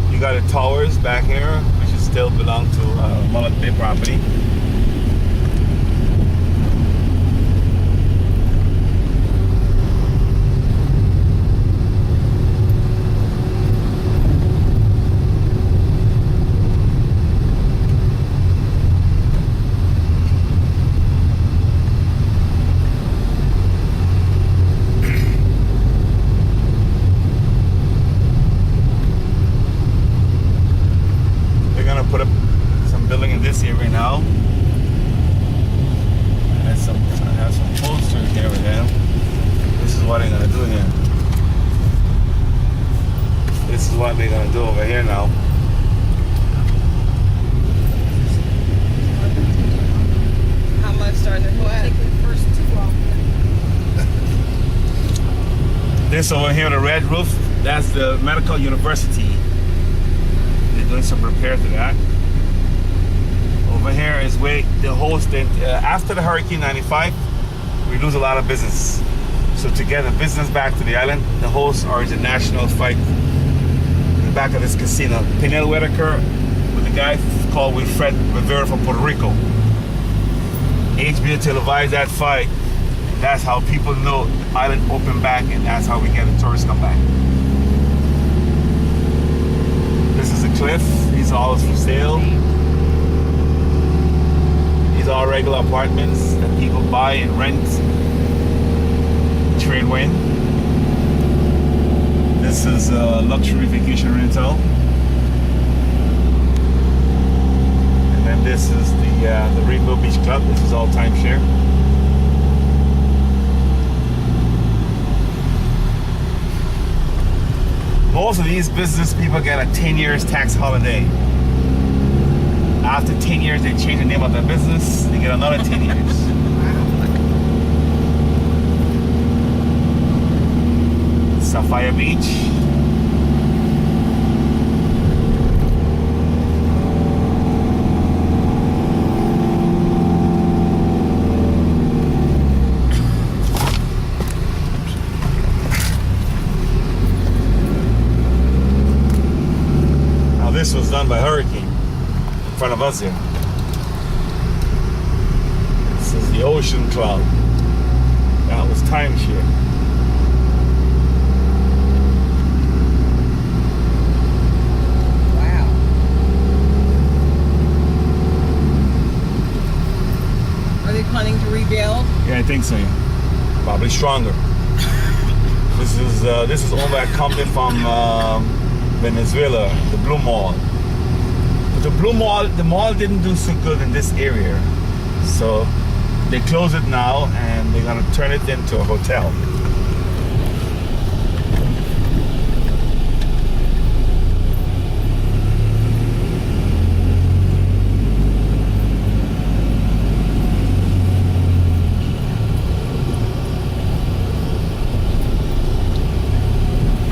You got the towers back here, which is still belong to Malibit property. Put up some building in this area now. I have some posters here with them. This is what they're gonna do here. This is what they're gonna do over here now. How much starting to what? This over here, the red roof, that's the medical university. Doing some repair to that. Over here is where the host after the Hurricane 95, we lose a lot of business. So to get the business back to the island, the hosts are the national fight in the back of this casino. Pinel Whitaker with the guy called Wilfred Rivera from Puerto Rico. HBO televised that fight. That's how people know the island open back, and that's how we get the tourists come back. This is a cliff. These are all for sale. These are regular apartments that people buy and rent. Trade wind. This is a luxury vacation rental. And then this is the Rainbow Beach Club. This is all timeshare. Most of these business people get a 10 years tax holiday. After 10 years, they change the name of their business. They get another 10 years. Sapphire Beach. This was done by Hurricane in front of us here. This is the Ocean Club. That was timeshare. Wow. Are they planning to rebuild? Yeah, I think so. Yeah. Probably stronger. This is owned by a company from Venezuela, the Blue Mall. But the mall didn't do so good in this area. So they close it now and they're gonna turn it into a hotel.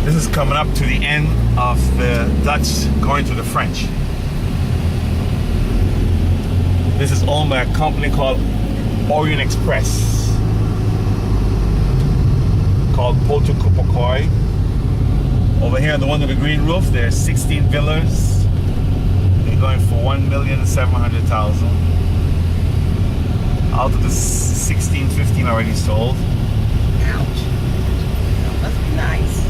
This is coming up to the end of the Dutch going to the French. This is owned by a company called Orient Express, called Porto Cupocoi. Over here, the one with the green roof, there's 16 villas. They're going for $1,700,000. Out of the 16, 15 already sold. Ouch. That must be nice.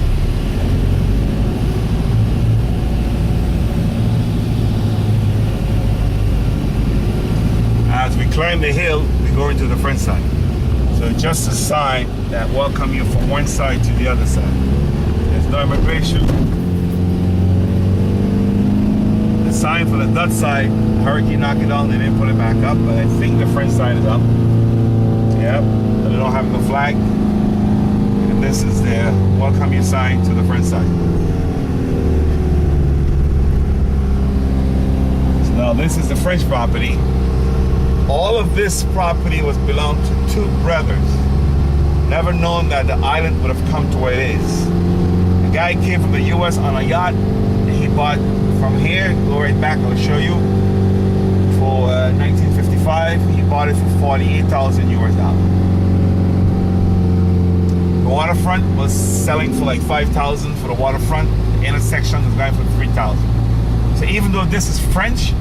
As we climb the hill, we go into the front side. So just a sign that welcome you from one side to the other side. There's no immigration. The sign for the Dutch side, hurricane knocked it down, they didn't put it back up, but I think the French side is up. Yep, but they don't have the flag. And this is their welcome you sign to the front side. So now this is the French property. All of this property was belonged to two brothers. Never known that the island would have come to where it is. A guy came from the US on a yacht and he bought from here, go right back, I'll show you. For 1955, he bought it for 48,000 US dollars. The waterfront was selling for like 5,000 for the waterfront. The intersection is going for 3,000. So even though this is French,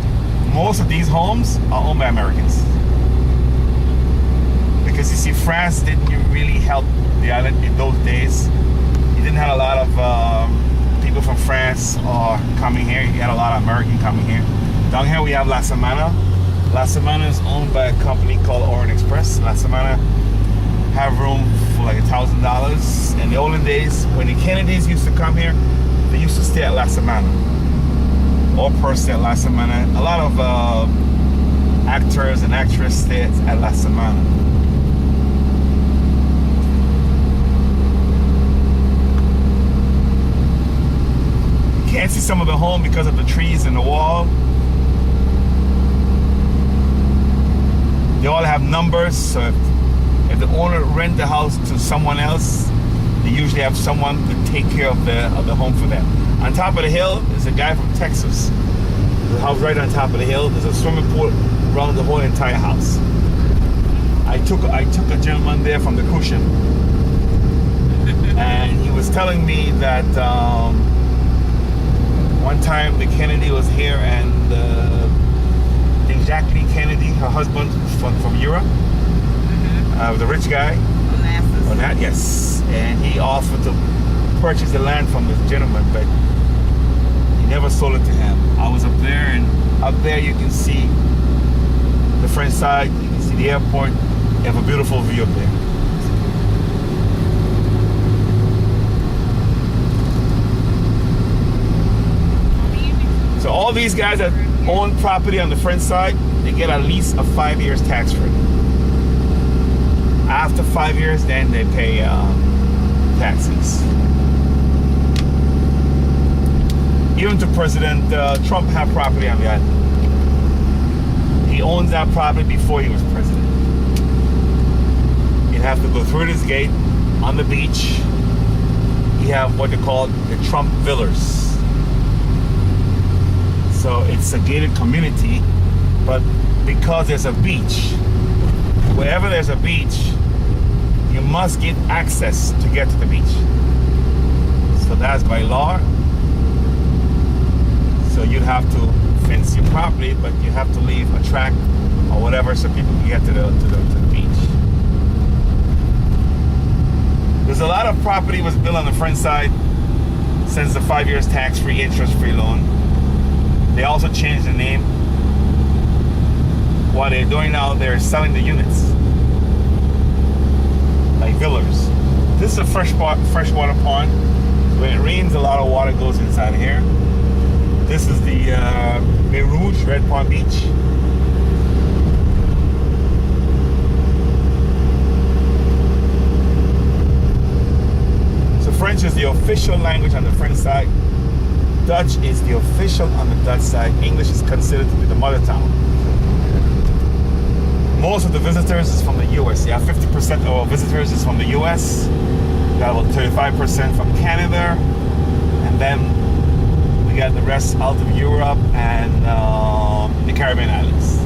most of these homes are owned by Americans. Because you see, France didn't really help the island in those days. You didn't have a lot of people from France or coming here. You had a lot of American coming here. Down here we have La Samana. La Samana is owned by a company called Orient Express. La Samana have room for like $1,000. In the olden days, when the Kennedys used to come here, they used to stay at La Samana. All person at La Samana. A lot of actors and actresses stay at La Samana. You can't see some of the home because of the trees and the wall. They all have numbers, so if the owner rent the house to someone else, they usually have someone to take care of the home for them. On top of the hill is a guy from Texas. The house right on top of the hill. There's a swimming pool around the whole entire house. I took a gentleman there from the cushion, and he was telling me that one time the Kennedy was here, and I think Jacqueline Kennedy, her husband from Europe, the rich guy. Onassis. Yes, and he offered to purchase the land from this gentleman, but he never sold it to him. I was up there, and up there you can see the French side, you can see the airport. You have a beautiful view up there. So all these guys that own property on the French side, they get at least a 5 years tax free. After 5 years, then they pay taxes. Even to President Trump had property on the island. He owns that property before he was president. You'd have to go through this gate on the beach. You have what they call the Trump Villas. So it's a gated community, but because there's a beach, wherever there's a beach, you must get access to get to the beach. So that's by law. So you'd have to fence your property, but you have to leave a track or whatever so people can get to the beach. There's a lot of property was built on the French side since the 5 years tax-free, interest-free loan. They also changed the name. What they're doing now, they're selling the units, like villas. This is a freshwater pond. When it rains, a lot of water goes inside here. This is the Mer Rouge, Red Palm Beach. So French is the official language on the French side. Dutch is the official on the Dutch side. English is considered to be the mother tongue. Most of the visitors is from the US. Yeah, 50% of our visitors is from the US. We got about 35% from Canada. And then we got the rest out of Europe and the Caribbean islands.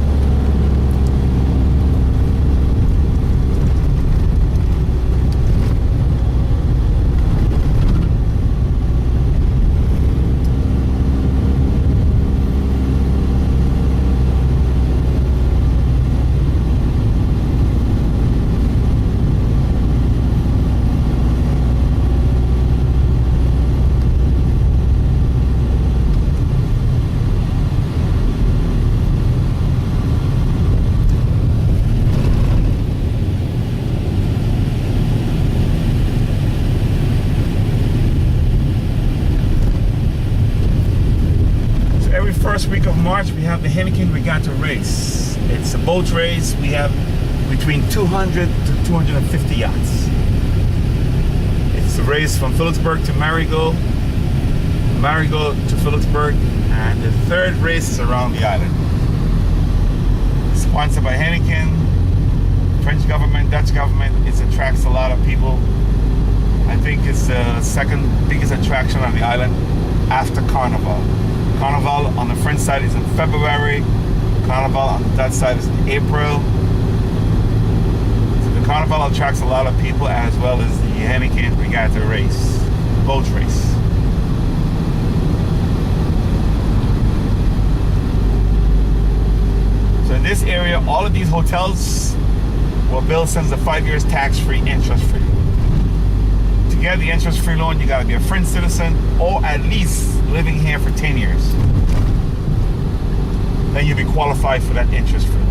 First week of March, we have the Heineken Regatta race. It's a boat race. We have between 200 to 250 yachts. It's a race from Phillipsburg to Marigot, Marigot to Phillipsburg, and the third race is around the island. Sponsored by Heineken, French government, Dutch government. It attracts a lot of people. I think it's the second biggest attraction on the island. after Carnival. Carnival on the French side is in February. Carnival on that side is in April. So the Carnival attracts a lot of people, as well as the Heineken Regatta race, boat race. So in this area, all of these hotels were built since the 5 years tax-free, interest-free. To get the interest-free loan, you gotta be a French citizen or at least living here for 10 years. Then you'll be qualified for that interest-free loan.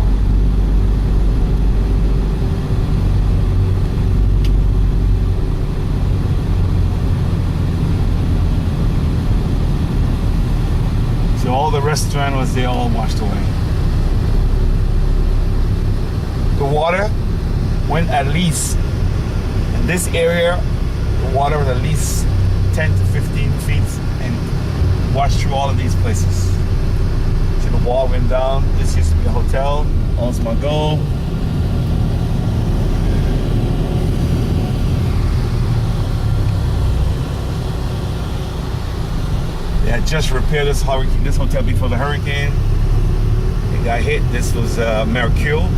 So all the restaurant was there, all washed away. The water went at least, in this area, the water was at least 10 to 15 feet and washed through all of these places. See, the wall went down. This used to be a hotel, Oldsmobile. They had just repaired this hotel before the hurricane. It got hit. This was Mercure.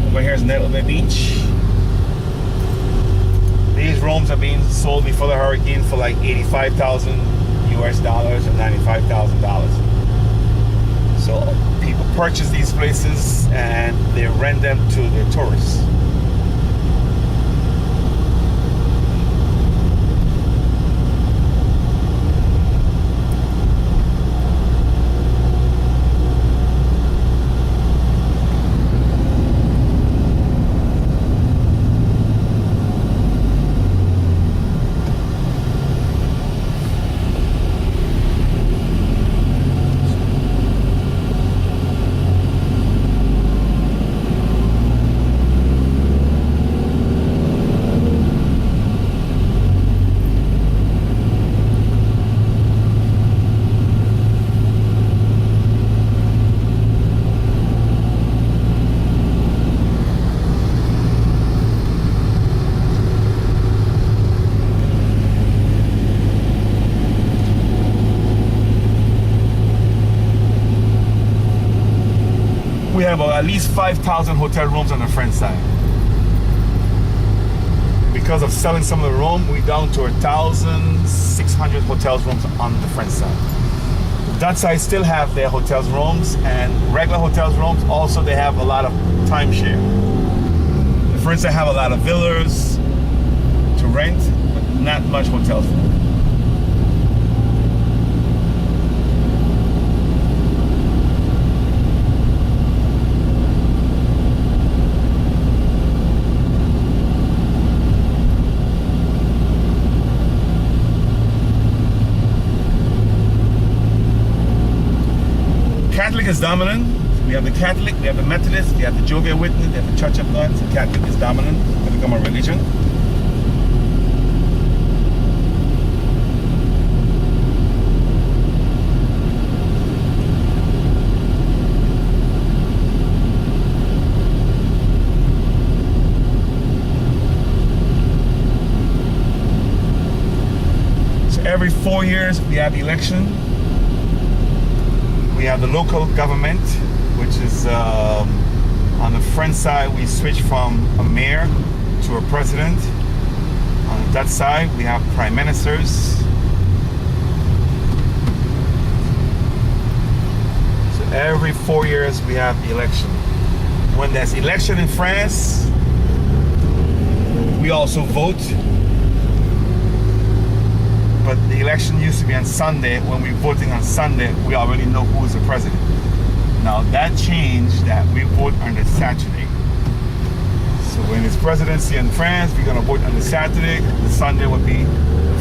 Over here is Maho Beach. These rooms are being sold before the hurricane for like $85,000 US dollars and $95,000. So people purchase these places and they rent them to their tourists. We have at least 5,000 hotel rooms on the French side. Because of selling some of the room, we're down to 1,600 hotels rooms on the French side. That side still have their hotels rooms, and regular hotels rooms also they have a lot of timeshare. The French side have a lot of villas to rent, but not much hotels. Catholic is dominant. We have the Catholic, we have the Methodist, we have the Jehovah's Witness, we have the Church of God. So Catholic is dominant. It's become a religion. So every 4 years we have election. We have the local government, which is on the French side, we switch from a mayor to a president. On that side, we have prime ministers. So every 4 years, we have election. When there's election in France, we also vote. But the election used to be on Sunday. When we're voting on Sunday, we already know who is the president. Now that changed that we vote on the Saturday. So when it's presidency in France, we're gonna vote on the Saturday. The Sunday would be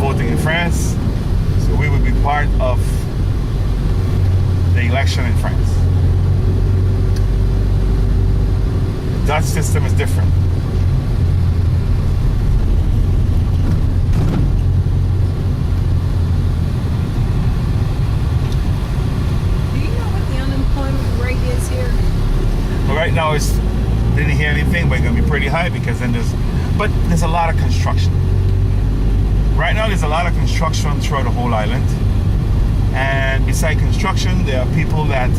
voting in France. So we would be part of the election in France. The Dutch system is different. Right now, didn't hear anything, but it's gonna be pretty high because then there's a lot of construction. Right now, there's a lot of construction throughout the whole island. And beside construction, there are people that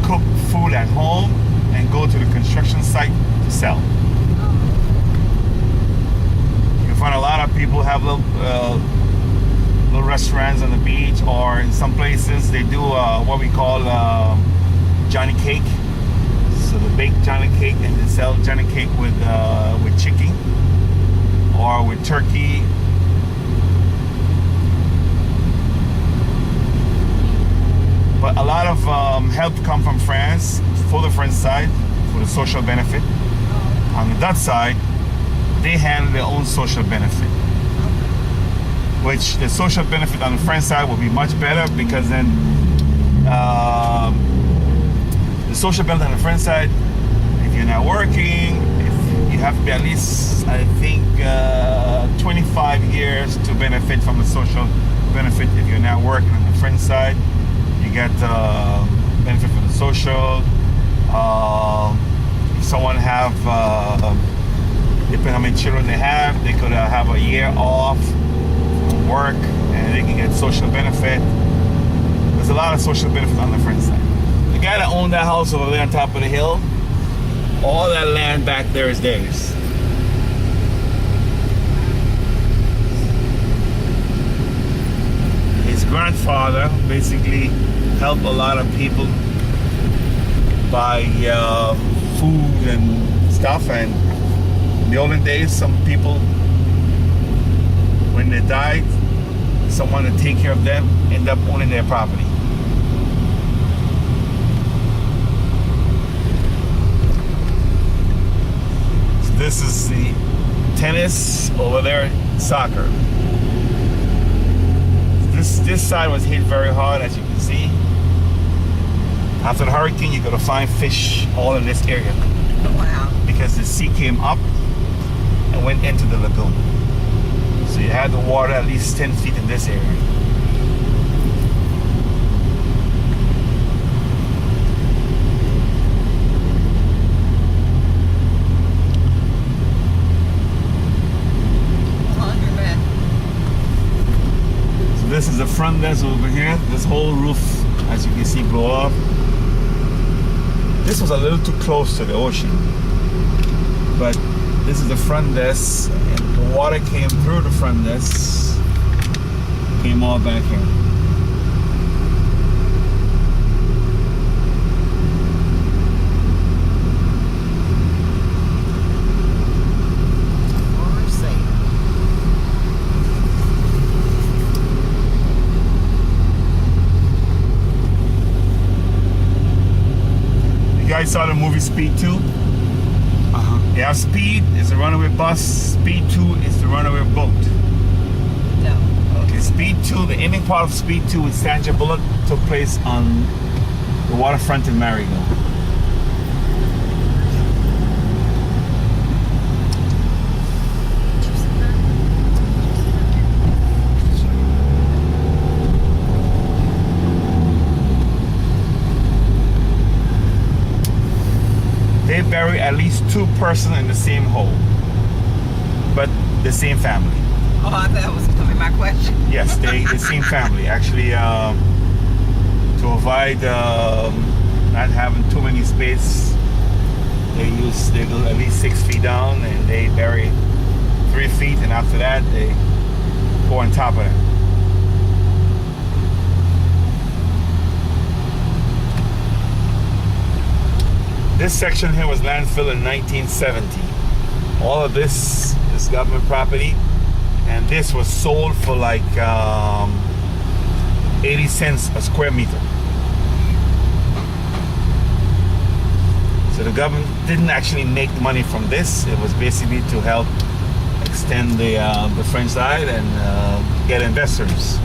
cook food at home and go to the construction site to sell. You can find a lot of people have little restaurants on the beach, or in some places they do what we call Johnny cake. So they bake Johnny cake and they sell Johnny cake with chicken or with turkey. But a lot of help come from France for the French side for the social benefit. On the Dutch side, they handle their own social benefit. Which the social benefit on the French side will be much better, because then the social benefit on the French side, if you're not working, if you have to be at least, I think, 25 years to benefit from the social benefit. If you're not working on the French side, you get benefit from the social. If someone have, depending on how many children they have, they could have a year off work and they can get social benefit. There's a lot of social benefit on the French side. The guy that owned that house over there on top of the hill, all that land back there is theirs. His grandfather basically helped a lot of people buy food and stuff, and in the olden days some people, when they died, someone to take care of them end up owning their property. So this is the tennis, over there soccer. This side was hit very hard, as you can see. After the hurricane, you're gonna find fish all in this area. Wow. Because the sea came up and went into the lagoon. So you had the water at least 10 feet in this area. So this is the front desk over here. This whole roof, as you can see, blow up. This was a little too close to the ocean, but this is the front desk, and the water came through the front desk, came all back here. You guys saw the movie Speed 2? Yeah, Speed is the runaway bus. Speed 2 is the runaway boat. No. Okay, Speed 2, the ending part of Speed 2 with Sandra Bullock took place on the waterfront in Marigot. They bury at least 2 persons in the same hole, but the same family. Oh, I thought that was going to be my question. Yes, the same family. Actually, to avoid not having too many space, they go at least 6 feet down, and they bury 3 feet, and after that they go on top of it. This section here was landfill in 1970. All of this is government property, and this was sold for like 80 cents a square meter. So the government didn't actually make money from this. It was basically to help extend the French side and get investors.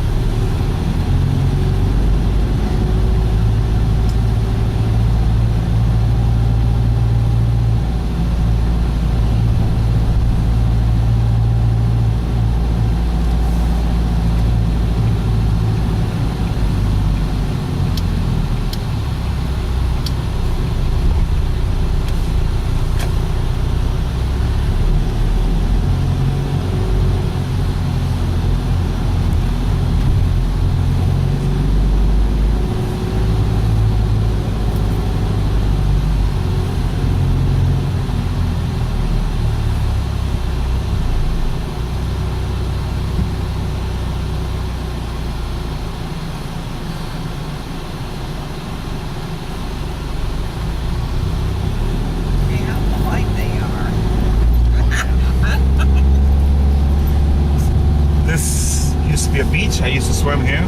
used to be a beach. I used to swim here.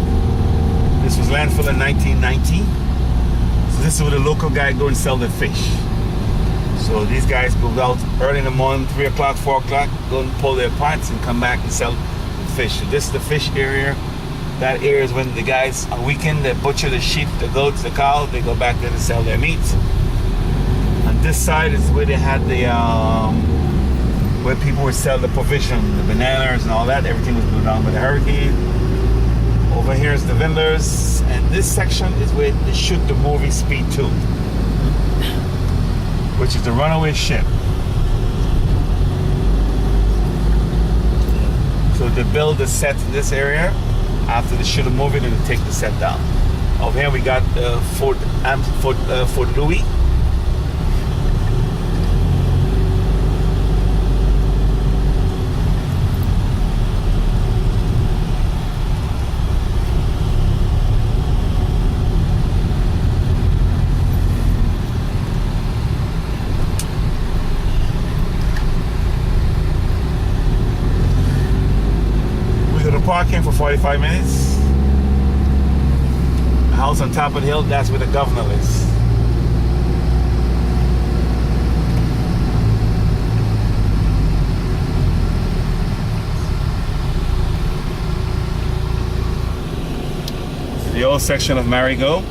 This was landfill in 1990. So this is where the local guy go and sell their fish. So these guys go out early in the morning, 3 o'clock, 4 o'clock, go and pull their pots and come back and sell the fish. So this is the fish area. That area is when the guys on weekend, they butcher the sheep, the goats, the cow, they go back there to sell their meat. On this side is where they had the, where people would sell the provision, the bananas and all that. Everything was blew down by the hurricane. Over here is the vendors, and this section is where they shoot the movie Speed 2, which is the runaway ship. So they build the set in this area. After they shoot a movie, then they take the set down. Over here we got Fort Louis. Parking for 45 minutes. The house on top of the hill, that's where the governor is. This is the old section of Marigot.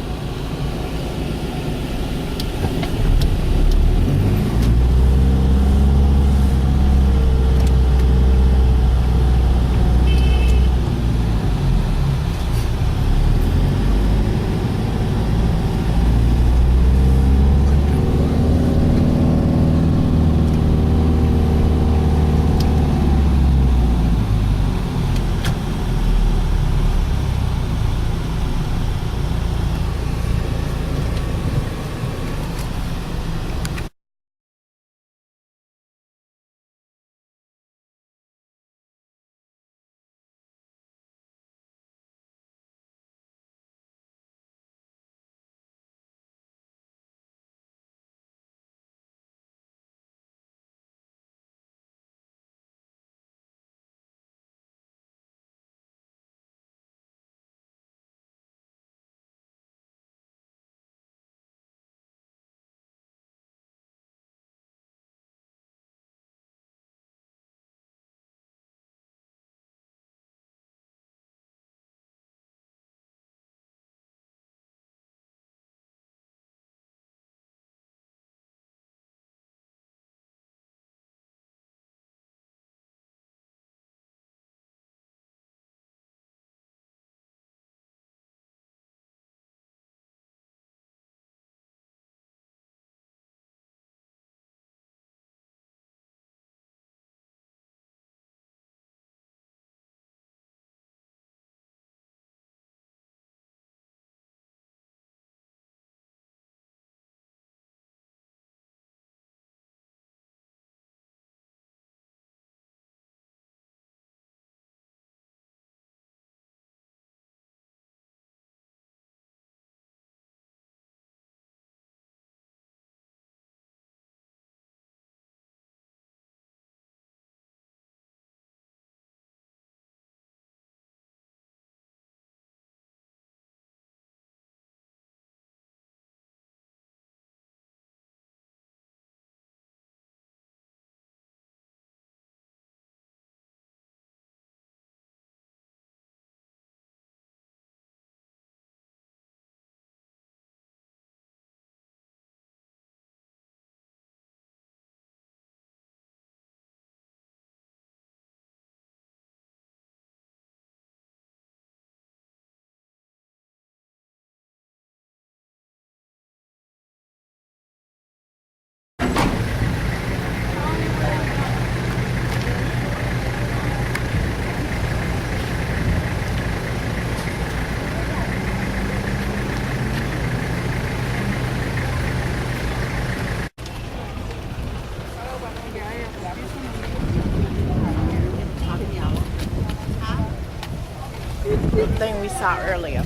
The thing we saw earlier.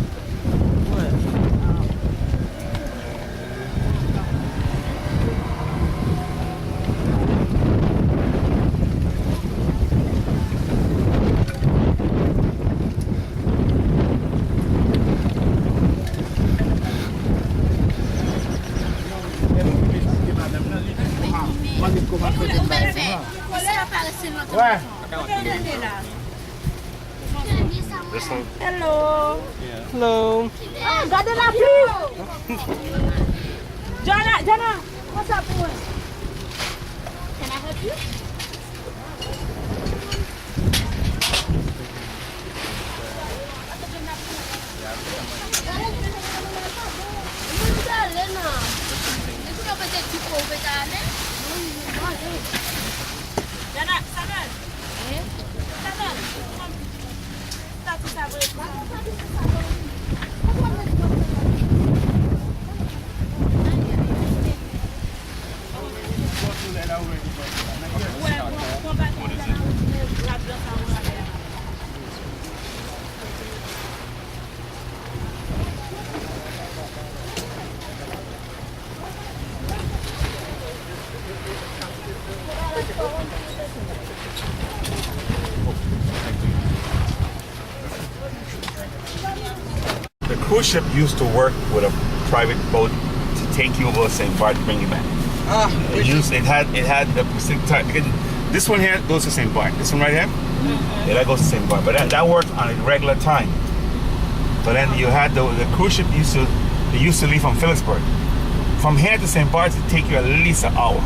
this one. Hello. Hello. Oh, got the please. Jana, what's up, boy? Can I help you? Jana, Samuel. Samuel, come. Start to Samuel. The cruise ship used to work with a private boat to take you over St. Bart to bring you back. It had a specific type. This one here goes to St. Bart. This one right here, yeah, that goes to St. Bart. But that worked on a regular time. But then you had the cruise ship used to leave from Phillipsburg. From here to St. Bart, it take you at least an hour.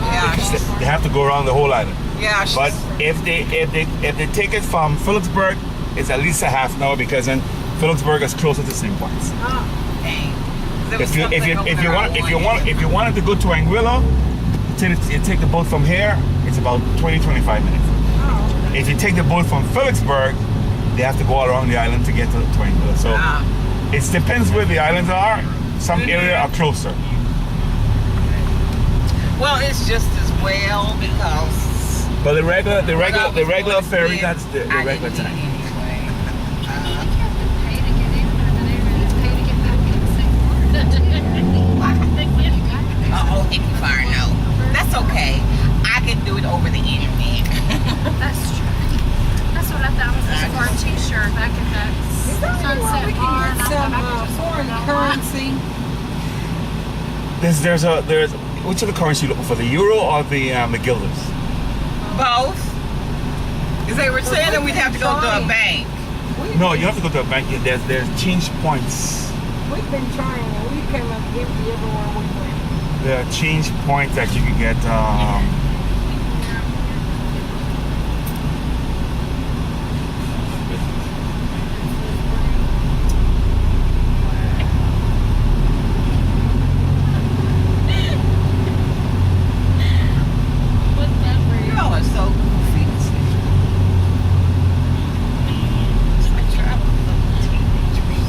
Yeah. Because they have to go around the whole island. Yeah. But if they take it from Phillipsburg, it's at least a half an hour because then Phillipsburg is closer to St. Bart's. Dang. If you wanted to go to Anguilla, you take the boat from here. It's about 20-25 minutes. If you take the boat from Phillipsburg, they have to go all around the island to get to Anguilla. So it depends where the islands are. Some areas are closer. Well, it's just as well because But the regular ferry, that's the regular time. Uh-oh, Hickey Fire, no. That's okay. I can do it over the internet. That's true. That's what I thought was a smart t-shirt back at that sunset bar. And I thought I could just foreign order currency. There's which of the currency you looking for, the euro or the guilders? Both. Because they were saying that we'd have to go to a bank. No, you don't have to go to a bank. There's change points. We've been trying and we came up empty everywhere we went. There are change points that you can get. Y'all are so goofy. It's like traveling with little teenagers.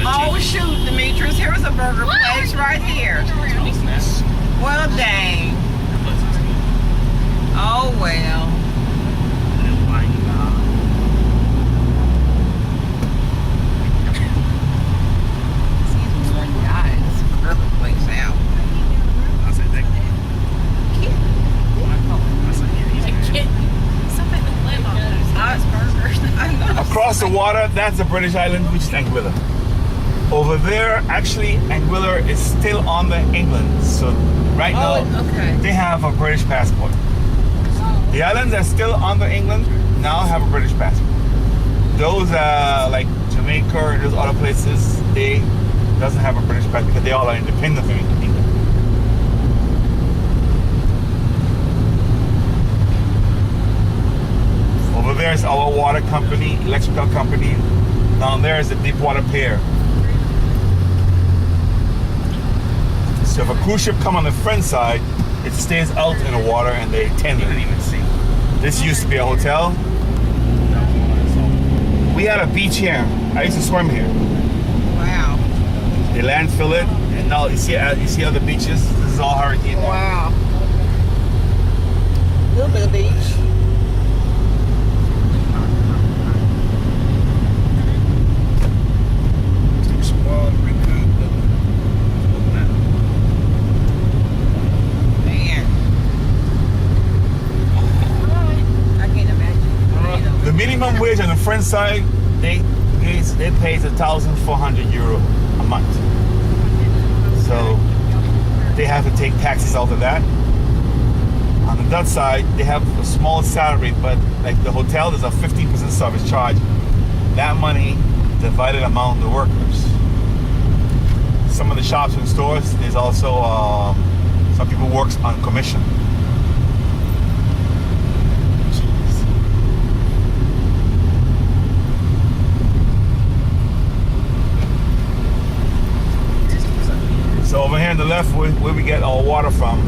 Oh shoot, Demetrius, here's a burger place right here. Well, dang. Oh well. See this one guy, this burger place out. something with live on those nice burgers. I know. Across the water, that's the British island, which is Anguilla. Over there, actually, Anguilla is still on the England. So right now, okay. they have a British passport. The islands that are still under England now have a British passport. Those like Jamaica and those other places, they doesn't have a British passport because they all are independent from England. Over there is our water company, electrical company. Down there is the Deepwater Pier. So if a cruise ship come on the front side, it stays out in the water and they tend to even see. This used to be a hotel. We had a beach here. I used to swim here. Wow. They landfill it, and now you see other beaches. This is all hurricane. Wow. Little bit of beach. Man. I can't imagine. The minimum wage on the front side, they pay €1,400 a month. So they have to take taxes out of that. On the Dutch side, they have a small salary, but like the hotel, there's a 15% service charge. That money divided among the workers. Some of the shops and stores, there's also some people works on commission. So over here on the left, where we get our water from.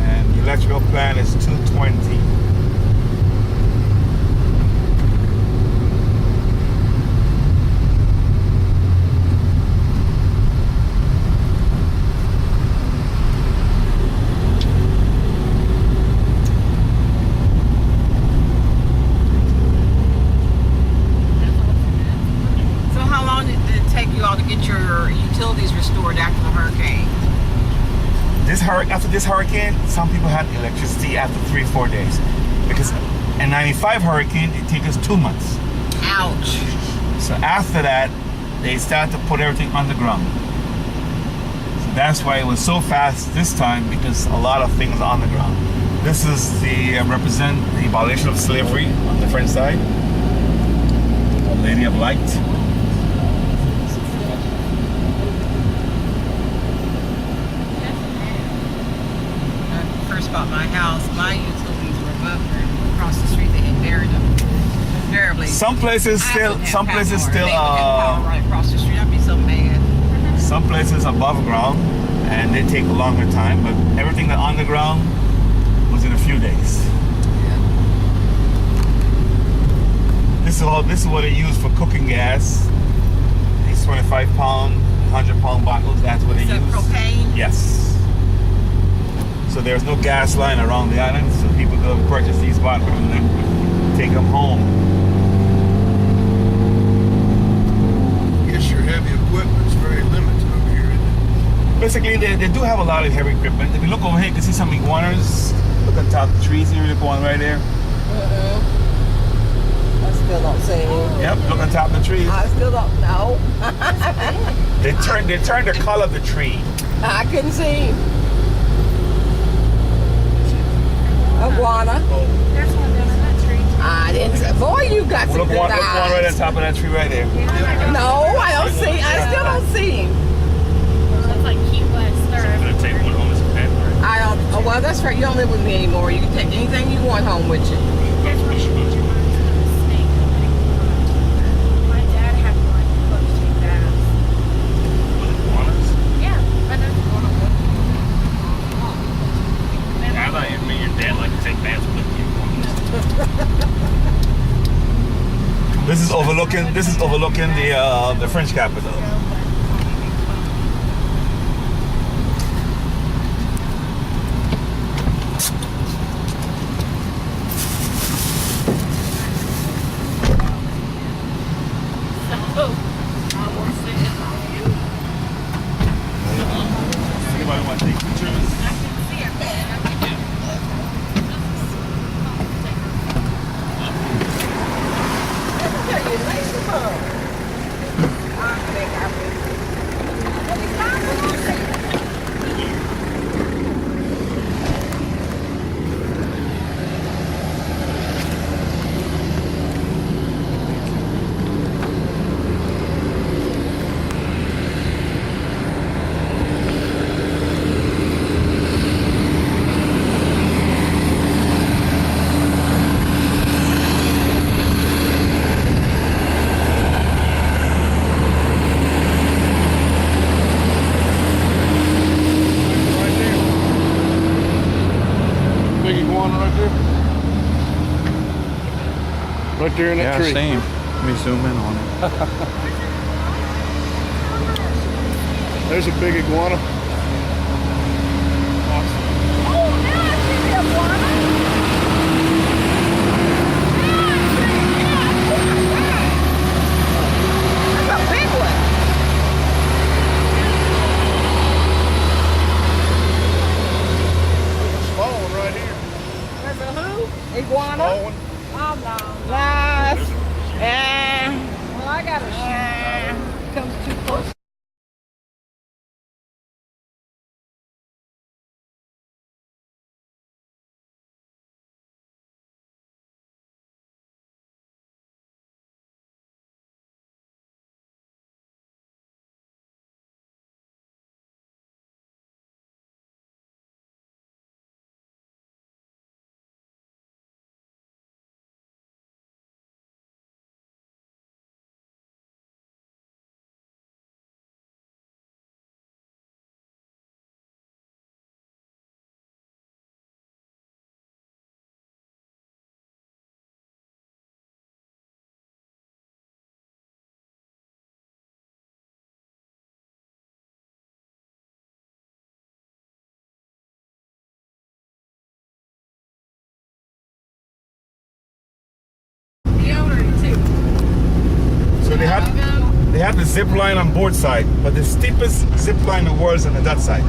And the electrical plan is 220. After this hurricane, some people had electricity after 3-4 days. Because a 95 hurricane, it took us 2 months. Ouch. So after that, they started to put everything underground. So that's why it was so fast this time, because a lot of things are underground. This is the represent the abolition of slavery on the French side. A Lady of Light. Bought my house, my utilities were above ground. Across the street, they had buried them. Invariably. Some places still, They would have power right across the street. I'd be so mad. Some places above ground, and they take a longer time. But everything that underground was in a few days. This is what they use for cooking gas. These 25-pound, 100-pound bottles. That's what they Is that use. propane? Yes. So there's no gas line around the island, so people go purchase these bottles and then take them home. I guess your heavy equipment's very limited over here, isn't it? Basically, they do have a lot of heavy equipment. If you look over here, you can see some iguanas. Look on top of the trees here, look one right there. I still don't see him. Yep, look on top of the trees. I still don't know. They turn the color of the tree. I couldn't see him. Iguana. There's one down in that tree. I didn't say. Boy, you got some Look good one right eyes. on top of that tree right there. No, I don't see. I still don't see him. It's like Key West. Take one home as a pet. I don't. Oh, well, that's right. You don't live with me anymore. You can take anything you want home with you. That's where she did your mom's snake. My dad had one. He loved to take baths. Yeah, my dad had one. I thought you mean your dad liked to take baths with you. This is overlooking the French capital. Anybody want to take pictures? Big iguana right there. Right there in that tree. Same. Let me zoom in on it. There's a big iguana. Iguana? Small one. Oh, no. Nice. Well, I got a shoe. Comes too close. They have the zip line on both sides, but the steepest zip line in the world is on that side.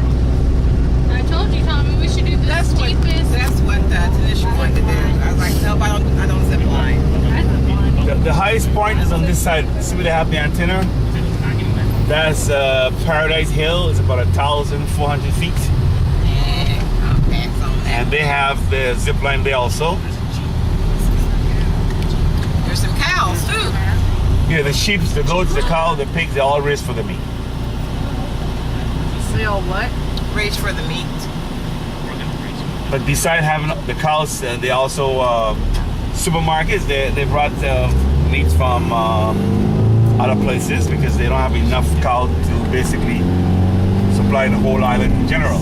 I told you, Tommy, we should do the That's what Tanisha wanted to do. I was like, nope, I don't zip line. The highest point is on this side. See where they have the antenna? That's Paradise Hill. It's about 1,400 feet. Yeah, okay, so And they have the zip line there also. there's some cows too. Yeah, the sheep, the goats, the cow, the pigs, they all raised for the meat. They all what? Raised for the meat. But besides having the cows, they also supermarkets. They brought meats from other places because they don't have enough cow to basically supply the whole island in general.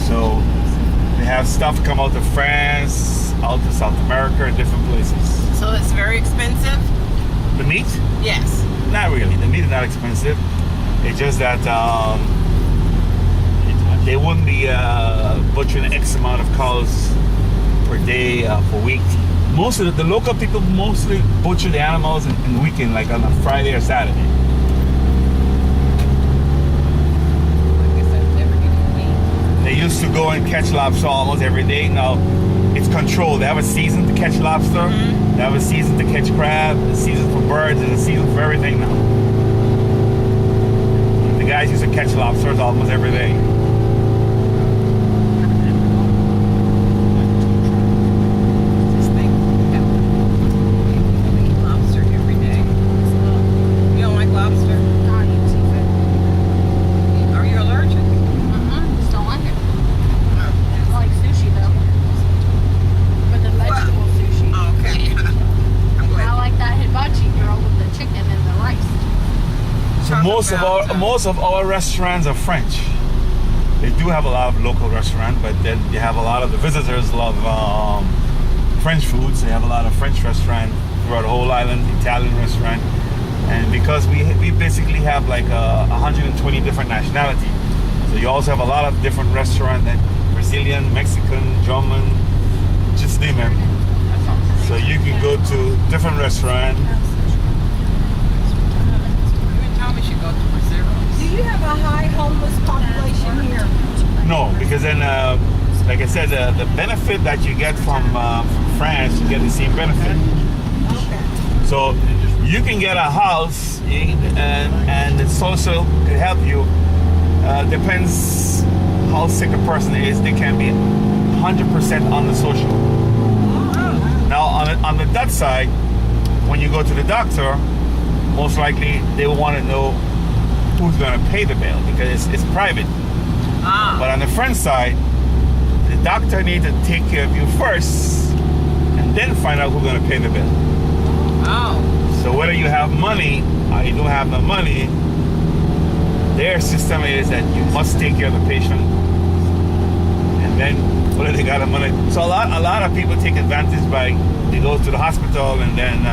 So they have stuff come out of France, out to South America, different places. So it's very expensive? The meat? Yes. Not really. The meat is not expensive. It's just that they wouldn't be butchering X amount of cows per day, per week. Most of the local people mostly butcher the animals in the weekend, like on a Friday or Saturday. I guess I've never eaten meat. They used to go and catch lobster almost every day. Now it's controlled. They have a season to catch lobster. They have a season to catch crab. A season for birds. And a season for everything now. The guys used to catch lobsters almost every day. Just think, I eat lobster every day. You don't like lobster? I eat seafood. Are you allergic? Just don't like it. I like sushi though. But the vegetable sushi. Okay. I'm I glad. like that hibachi girl with the chicken and the rice. So most of our restaurants are French. They do have a lot of local restaurants, but then they have a lot of the visitors love French foods. They have a lot of French restaurants throughout the whole island, Italian restaurant, and because we basically have like 120 different nationalities. So you also have a lot of different restaurants, like Brazilian, Mexican, German, just name it. So you can go to different restaurants. You and Tommy should go to Brazil. Do you have a high homeless population here? No, because then, like I said, the benefit that you get from France, you get the same benefit. Okay. So you can get a house, and the social can help you. Depends how sick a person is. They can be 100% on the social. Now, on the Dutch side, when you go to the doctor, most likely they will want to know who's going to pay the bill because it's private. But on the French side, the doctor needs to take care of you first and then find out who's going to pay the bill. Oh. So whether you have money or you don't have no money, their system is that you must take care of the patient, and then whether they got the money. So a lot of people take advantage by they go to the hospital and then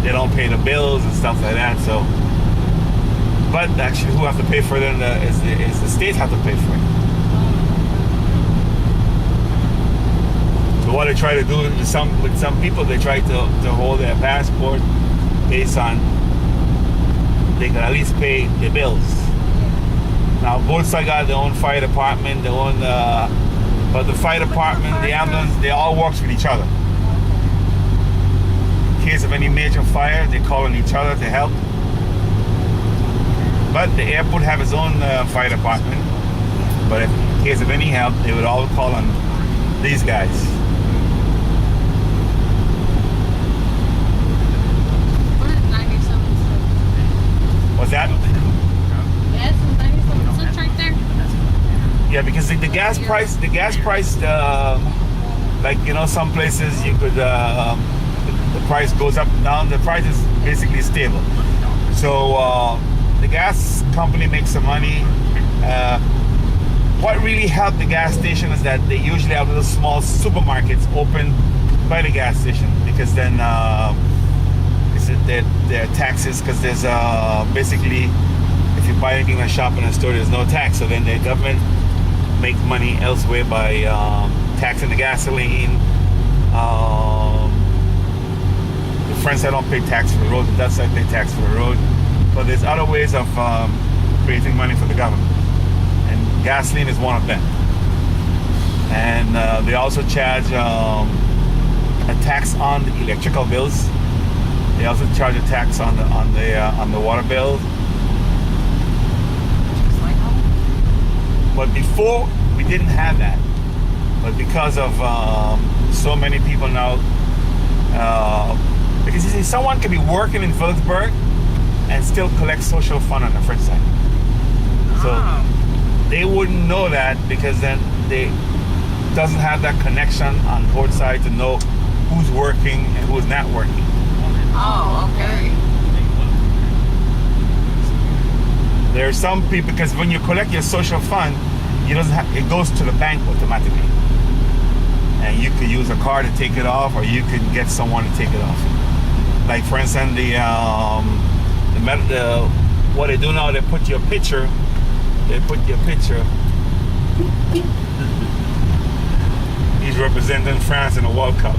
they don't pay the bills and stuff like that. So, but actually, who have to pay for it is the states have to pay for it. So what they try to do with some people, they try to hold their passport based on they can at least pay the bills. Now both sides got their own fire department, their own, but the fire department, the ambulance, they all works with each other. In case of any major fire, they call on each other to help. But the airport have its own fire department. But in case of any help, they would all call on these guys. What is 97 cents? What's that? Yeah, it's 97 cents right there. Yeah, because the gas price, like, you know, some places you could, the price goes up and down. The price is basically stable. So the gas company makes some money. What really helped the gas station is that they usually have little small supermarkets open by the gas station, because then their taxes, because there's basically, if you buy anything in a shop in a store, there's no tax. So then the government makes money elsewhere by taxing the gasoline, the front side don't pay tax for the road, the Dutch side pay tax for the road. But there's other ways of creating money for the government. And gasoline is one of them. And they also charge a tax on the electrical bills. They also charge a tax on the water bill. But before we didn't have that. But because of so many people now, because you see, someone can be working in Phillipsburg and still collect social fund on the French side. So they wouldn't know that because then they doesn't have that connection on both sides to know who's working and who's not working. Oh, okay. There are some people, because when you collect your social fund, it goes to the bank automatically. And you could use a card to take it off, or you could get someone to take it off. Like for instance, what they do now, they put your picture. He's representing France in the World Cup.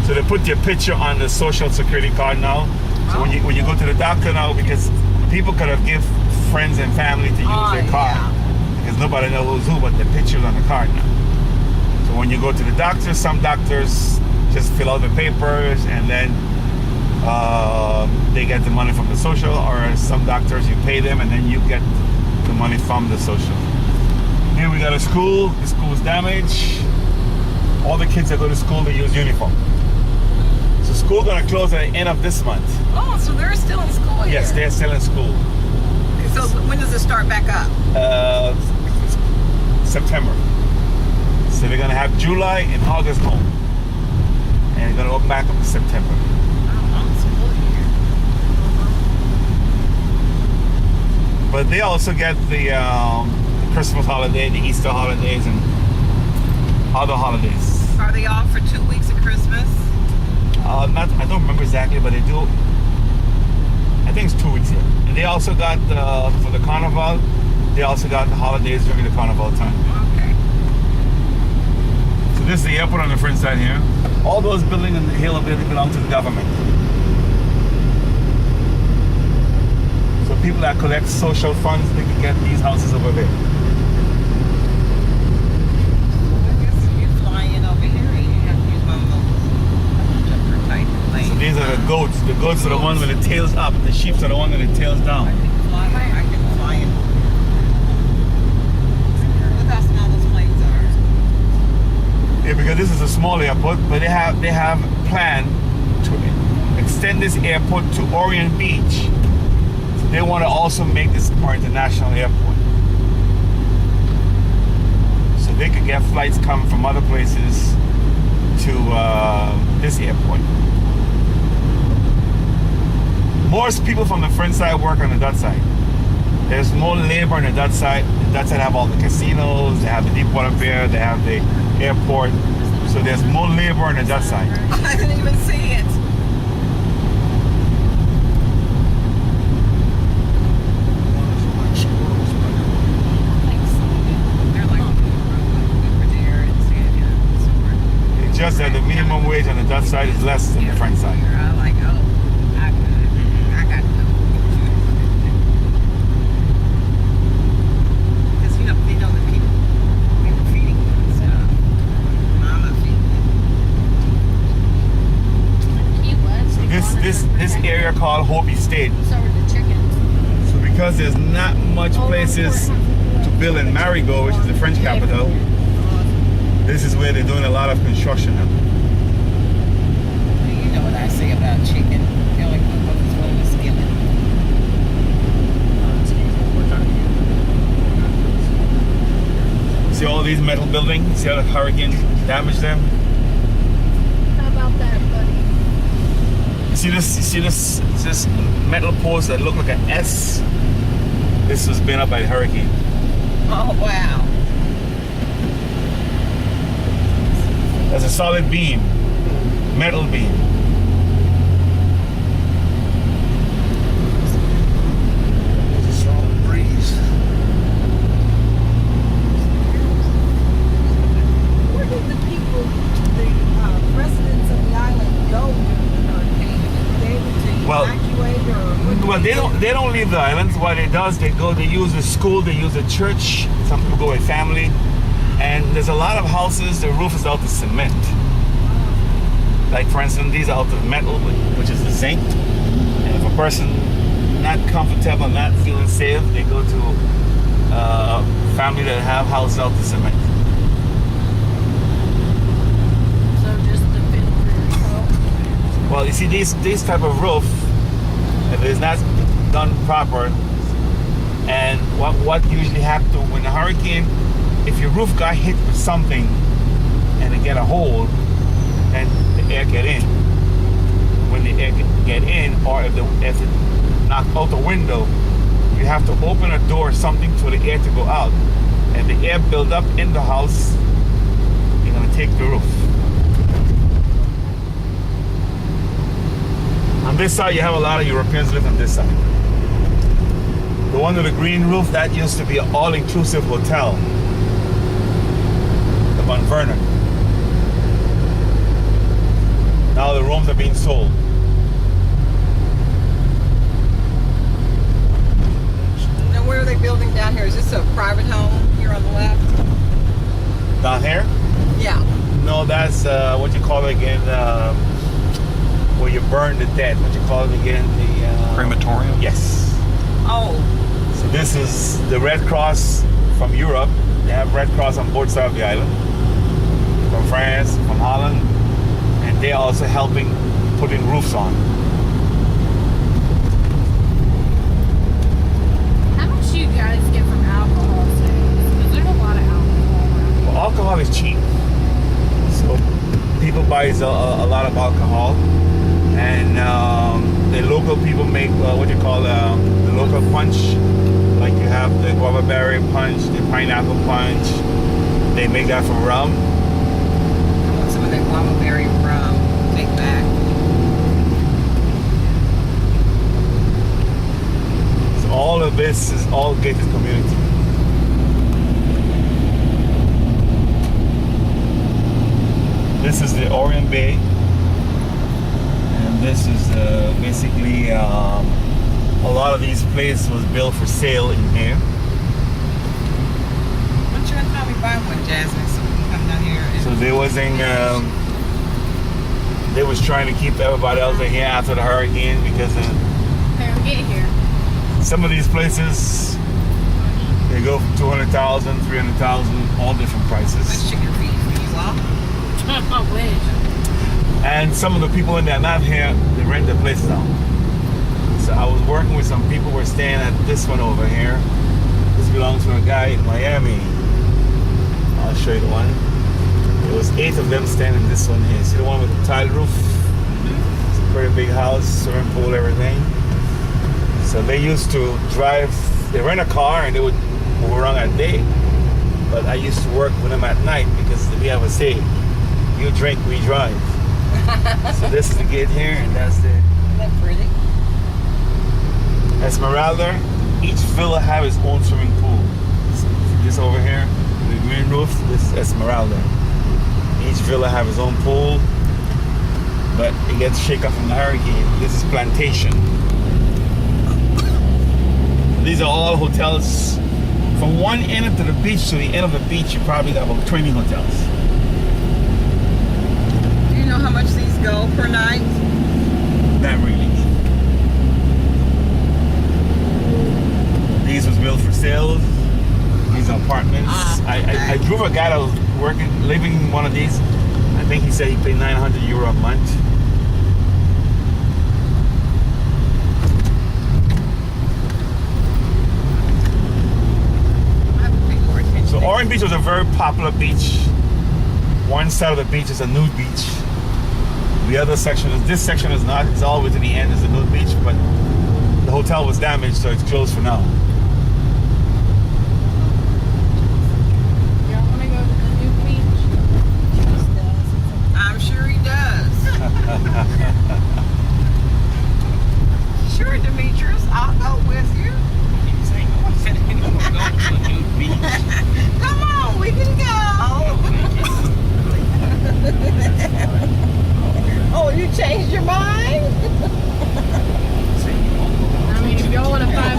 So they put your picture on the social security card now. So when you go to the doctor now, because people could have give friends and family to use their card. Yeah. Because nobody knows who, but the picture's on the card now. So when you go to the doctor, some doctors just fill out the papers and then they get the money from the social, or some doctors you pay them and then you get the money from the social. Here we got a school. The school is damaged. All the kids that go to school, they use uniform. So school gonna close at the end of this month. Oh, so they're still in school here? Yes, they're still in school. So when does it start back up? September. So they're gonna have July and August home, and they're gonna open back up in September. But they also get the Christmas holiday, the Easter holidays, and other holidays. Are they off for 2 weeks of Christmas? I don't remember exactly, but they do. I think it's 2 weeks here. And they also got for the carnival. They also got the holidays during the carnival time. Okay. So this is the airport on the front side here. All those buildings in the hill of it belong to the government. So people that collect social funds, they can get these houses over there. I guess if you fly in over here, you have to use one of those jumper type planes. So these are the goats. The goats are the ones with the tails up. The sheep are the ones with the tails down. I can fly in. Look how small those planes are. Yeah, because this is a small airport, but they have planned to extend this airport to Orient Beach. So they want to also make this more international airport. So they could get flights coming from other places to this airport. Most people from the French side work on the Dutch side. There's more labor on the Dutch side. The Dutch side have all the casinos, they have the Deepwater Pier, they have the airport. So there's more labor on the Dutch side. I didn't even see it. They're like over there in San It's just that the minimum wage on the Dutch side is less than the French side. I'm like, oh, I got to know. Because, you know, they know that people were feeding them and stuff. Mama feeding them. Key West. This area called Hope Estate. So are the chickens. So because there's not much places to build in Marigot, which is the French capital, this is where they're doing a lot of construction now. You know what I say about chicken. They're like, what is one of the skillet? See all these metal buildings? See how the hurricane damaged them? How about that, buddy? You see this metal post that look like an S? This was been up by the hurricane. Oh, wow. That's a solid beam, metal beam. It's a solid breeze. Where did the people leave the islands. What it does, they use the school, they use the church. Some people go with family. And there's a lot of houses, the roof is out of cement. Like for instance, these are out of metal, which is the zinc. And if a person not comfortable, not feeling safe, they go to family that have houses out of cement. So just the fit for yourself. Well, you see, these type of roof, if it's not done proper, and what usually happens when a hurricane, if your roof got hit with something and it get a hole, then the air get in. When the air get in, or if it knock out the window, you have to open a door or something for the air to go out. And the air build up in the house, you're gonna take the roof. On this side, you have a lot of Europeans live on this side. The one with the green roof, that used to be an all-inclusive hotel. The Van Vernon. Now the rooms are being sold. Now, where are they building down here? Is this a private home here on the left? Down here? Yeah. No, that's what you call it again, where you burn the dead. What you call it again? The Crematorium? Yes. Oh. So this is the Red Cross from Europe. They have Red Cross on both sides of the island. From France, from Holland. And they're also helping putting roofs on. How much do you guys get from alcohol sales? Because there's a lot of alcohol around. Well, alcohol is cheap. So people buy a lot of alcohol. And the local people make what you call the local punch. Like you have the guava berry punch, the pineapple punch. They make that from rum. I want some of that guava berry rum. Take back. So all of this is all gated community. This is the Orient Bay. And this is basically a lot of these places was built for sale in here. Why don't you and Tommy buy one, Jasmine, so we can come down here and... So they was trying to keep everybody else in here after the hurricane because Hey, get here. some of these places they go from 200,000, 300,000, all different prices. That's chicken feet for you all. I wish. And some of the people in there not here, they rent the places out. So I was working with some people who were staying at this one over here. This belongs to a guy in Miami. I'll show you the one. There was 8 of them staying in this one here. See the one with the tile roof? It's a pretty big house, swimming pool, everything. So they used to drive, they rent a car and they would move around at day. But I used to work with them at night because we have a say, you drink, we drive. So this is the gate here and that's the Isn't that pretty? Esmeralda. Each villa have its own swimming pool. So this over here, the green roof, this is Esmeralda. Each villa have its own pool, but it gets shaken from the hurricane. This is Plantation. These are all hotels. From one end of the beach to the end of the beach, you probably got about 20 hotels. Do you know how much these go per night? Not really. These was built for sale. These are apartments. I drove a guy that was living in one of these. I think he said he paid €900 a month. I have to pay more attention. So Orient Beach was a very popular beach. One side of the beach is a nude beach. The other section is, this section is not, it's all the way to the end is a nude beach, but the hotel was damaged, so it's closed for now. Y'all want to go to the new beach? I'm sure he does. Sure, Demetrius, I'll go with you. He's saying, no one said anyone would go to a new beach. Come on, we can go. Oh, you changed your mind? I mean, if y'all want to 5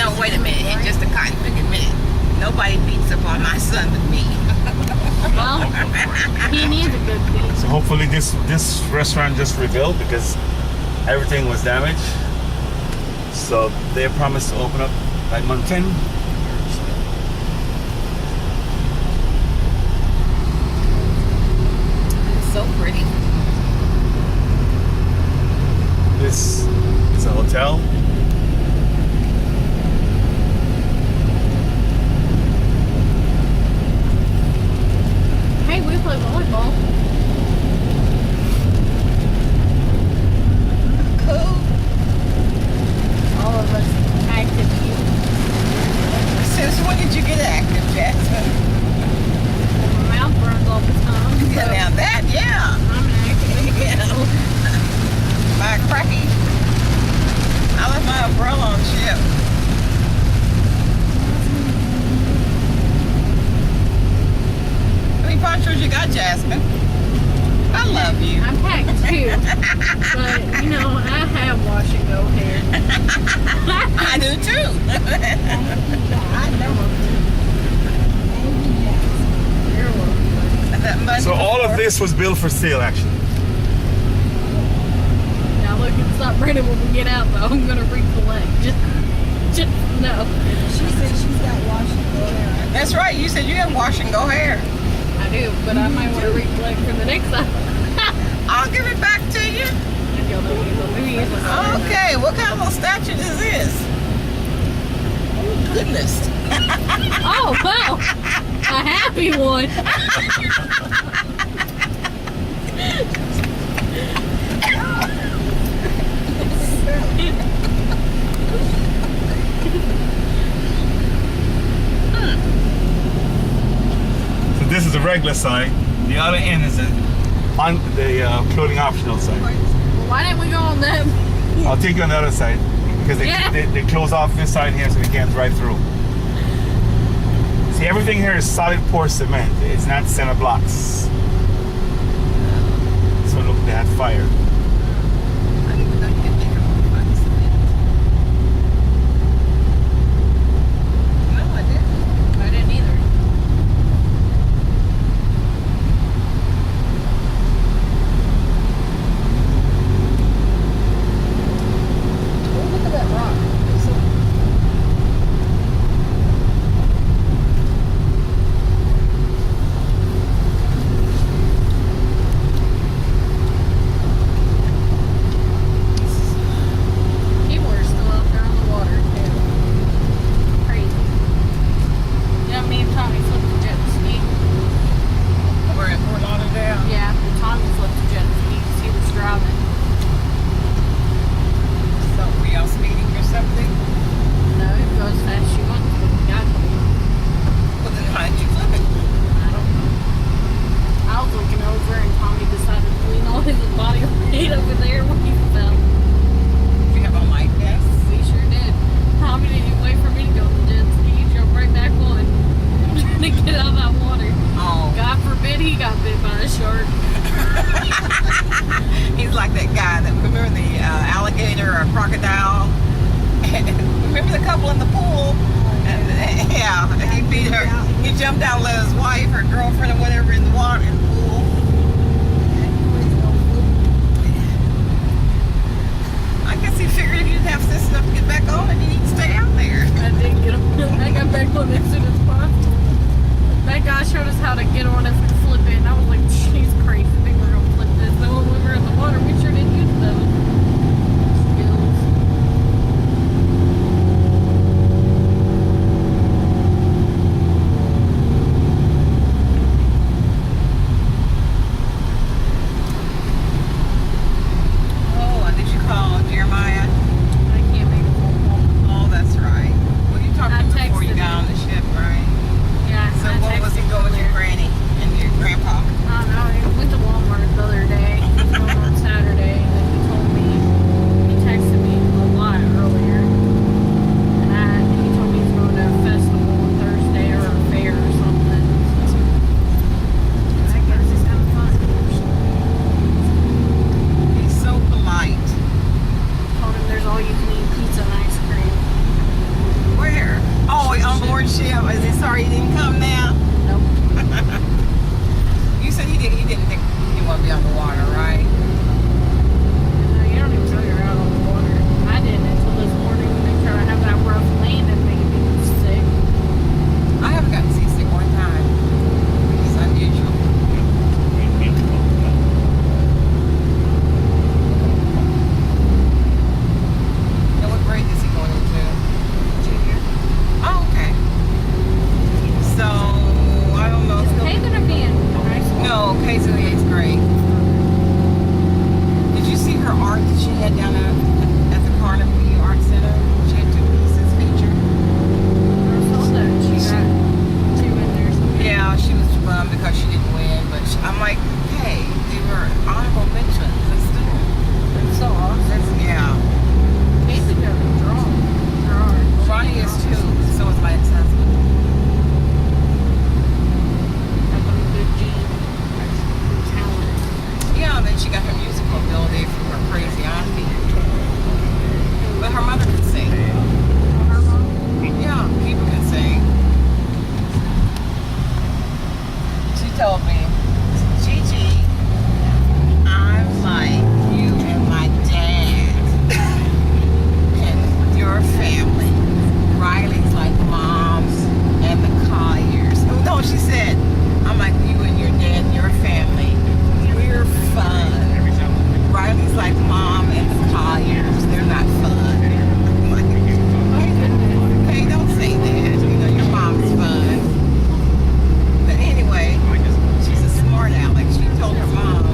No, wait a minute. Just a cotton pick a minute. Nobody beats up on my son but me. Well, he needs a good beat. So hopefully this restaurant just rebuilt because everything was damaged. So they promised to open up by month 10. It's so pretty. This is a hotel. Hey, we play volleyball. Cool. All of us active youth. Since when did you get active, Jackson? My mouth burns all the time. So Yeah, now that, yeah. I'm active. Yeah. My cracky. I left my umbrella on ship. How many ponchos you got, Jasmine? I love you. I'm packed too. But, you know, I have wash and go hair. I do too. I know. You're welcome. That Monday So all of before- this was built for sale actually. Now look, it's not ready when we get out though. I'm gonna recollect. Just no. She said she's got wash and go hair. That's right. You said you have wash and go hair. I do, but I might want to recollect for the next time. I'll give it back to you. If y'all don't use them, maybe use them. Okay. What kind of little statue is this? Oh, goodness. Oh wow, a happy one. So this is a regular side. The other end is the clothing optional side. Why didn't we go on that? I'll take you on the other side because Yeah. they close off this side here so we can't drive through. See, everything here is solid pour cement. It's not center blocks. So look, they had fire. I didn't even know you could make a little fun cement. No, I didn't. I didn't either. Oh, look at that rock. People are still out there on the water too. Crazy. Yeah, me and Tommy flipped the jet ski. We're in Fort Lauderdale. Yeah, Tommy flipped the jet ski. He was driving. So were y'all speeding or something? No, it goes fast. She went to the guy. Well, then how did you flip it? I don't know. I was looking over and Tommy decided to lean all his body weight over there when he fell. Did you have a life vest? We sure did. Tommy didn't even wait for me to go to the jet ski. He jumped right back on trying to get out of that water. Oh. God forbid he got bit by a shark. He's like that guy that, remember the alligator or crocodile? Remember the couple in the pool? And, yeah, he beat her. He jumped out and let his wife or girlfriend or whatever in the water, in the pool. I guess he figured if you didn't have sense enough to get back on it, you need to stay out there. I didn't get him. I got back on as soon as possible. That guy showed us how to get on it and flip it, and I was like, she's crazy. I think we're gonna flip this. Then when we were in the water, we sure didn't use those skills. Oh, and did you call Jeremiah? I can't make a phone call. Oh, that's right. Well, you talked to him before you texted got on the ship, right? Yeah, So I what was he texted going with your earlier. granny and your grandpa? I don't know. He went to Walmart the other day. He was going on Saturday, and then he told me sorry he didn't come now? Nope. You said he didn't think he wanted to be on the water, right? You don't even know you're out on the water. I didn't until this morning to make sure I have that rough land and make me sick. I haven't gotten seasick one time, which is unusual. Now, what grade is he going into? Junior. Oh, okay. So, I don't know. Is Kay gonna be in high school? No, Kay's in the 8th grade. Did you see her art that she had down at the Carnegie Art Center? She had 2 pieces featured. I saw that. She got 2 in there. Yeah, she was bummed because she didn't win, but I'm like, hey, they were honorable mentions. Let's do it. That's so awesome. Yeah. Kay's a good drawer. Ronnie is too. So is my ex-husband. Have a good gene. Talent. Yeah, and then she got her musical ability from her crazy auntie. But her mother can sing. Her mom. Yeah, people can sing. She told me, Gigi, I'm like you and my dad and your family. Riley's like moms and the Colliers. Oh no, she said, I'm like you and your dad and your family. We're fun. Riley's like mom and the Colliers. They're not fun. I'm like, hey, don't say that. You know, your mom's fun. But anyway, she's a smart aleck. She told her mom,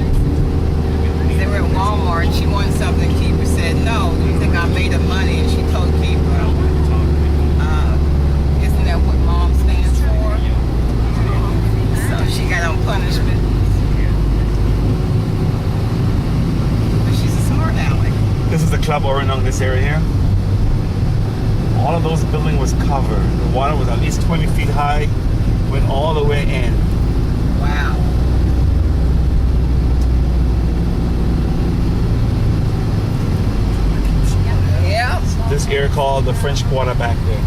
they were at Walmart, she wanted something. Keeper said, no, do you think I made of money? And she told Keeper, isn't that what mom stands for? So she got on punishment. But she's a smart aleck. This is the Club Oranong, this area here. All of those buildings was covered. The water was at least 20 feet high, went all the way in. Wow. Yep. This area called the French Quarter back there.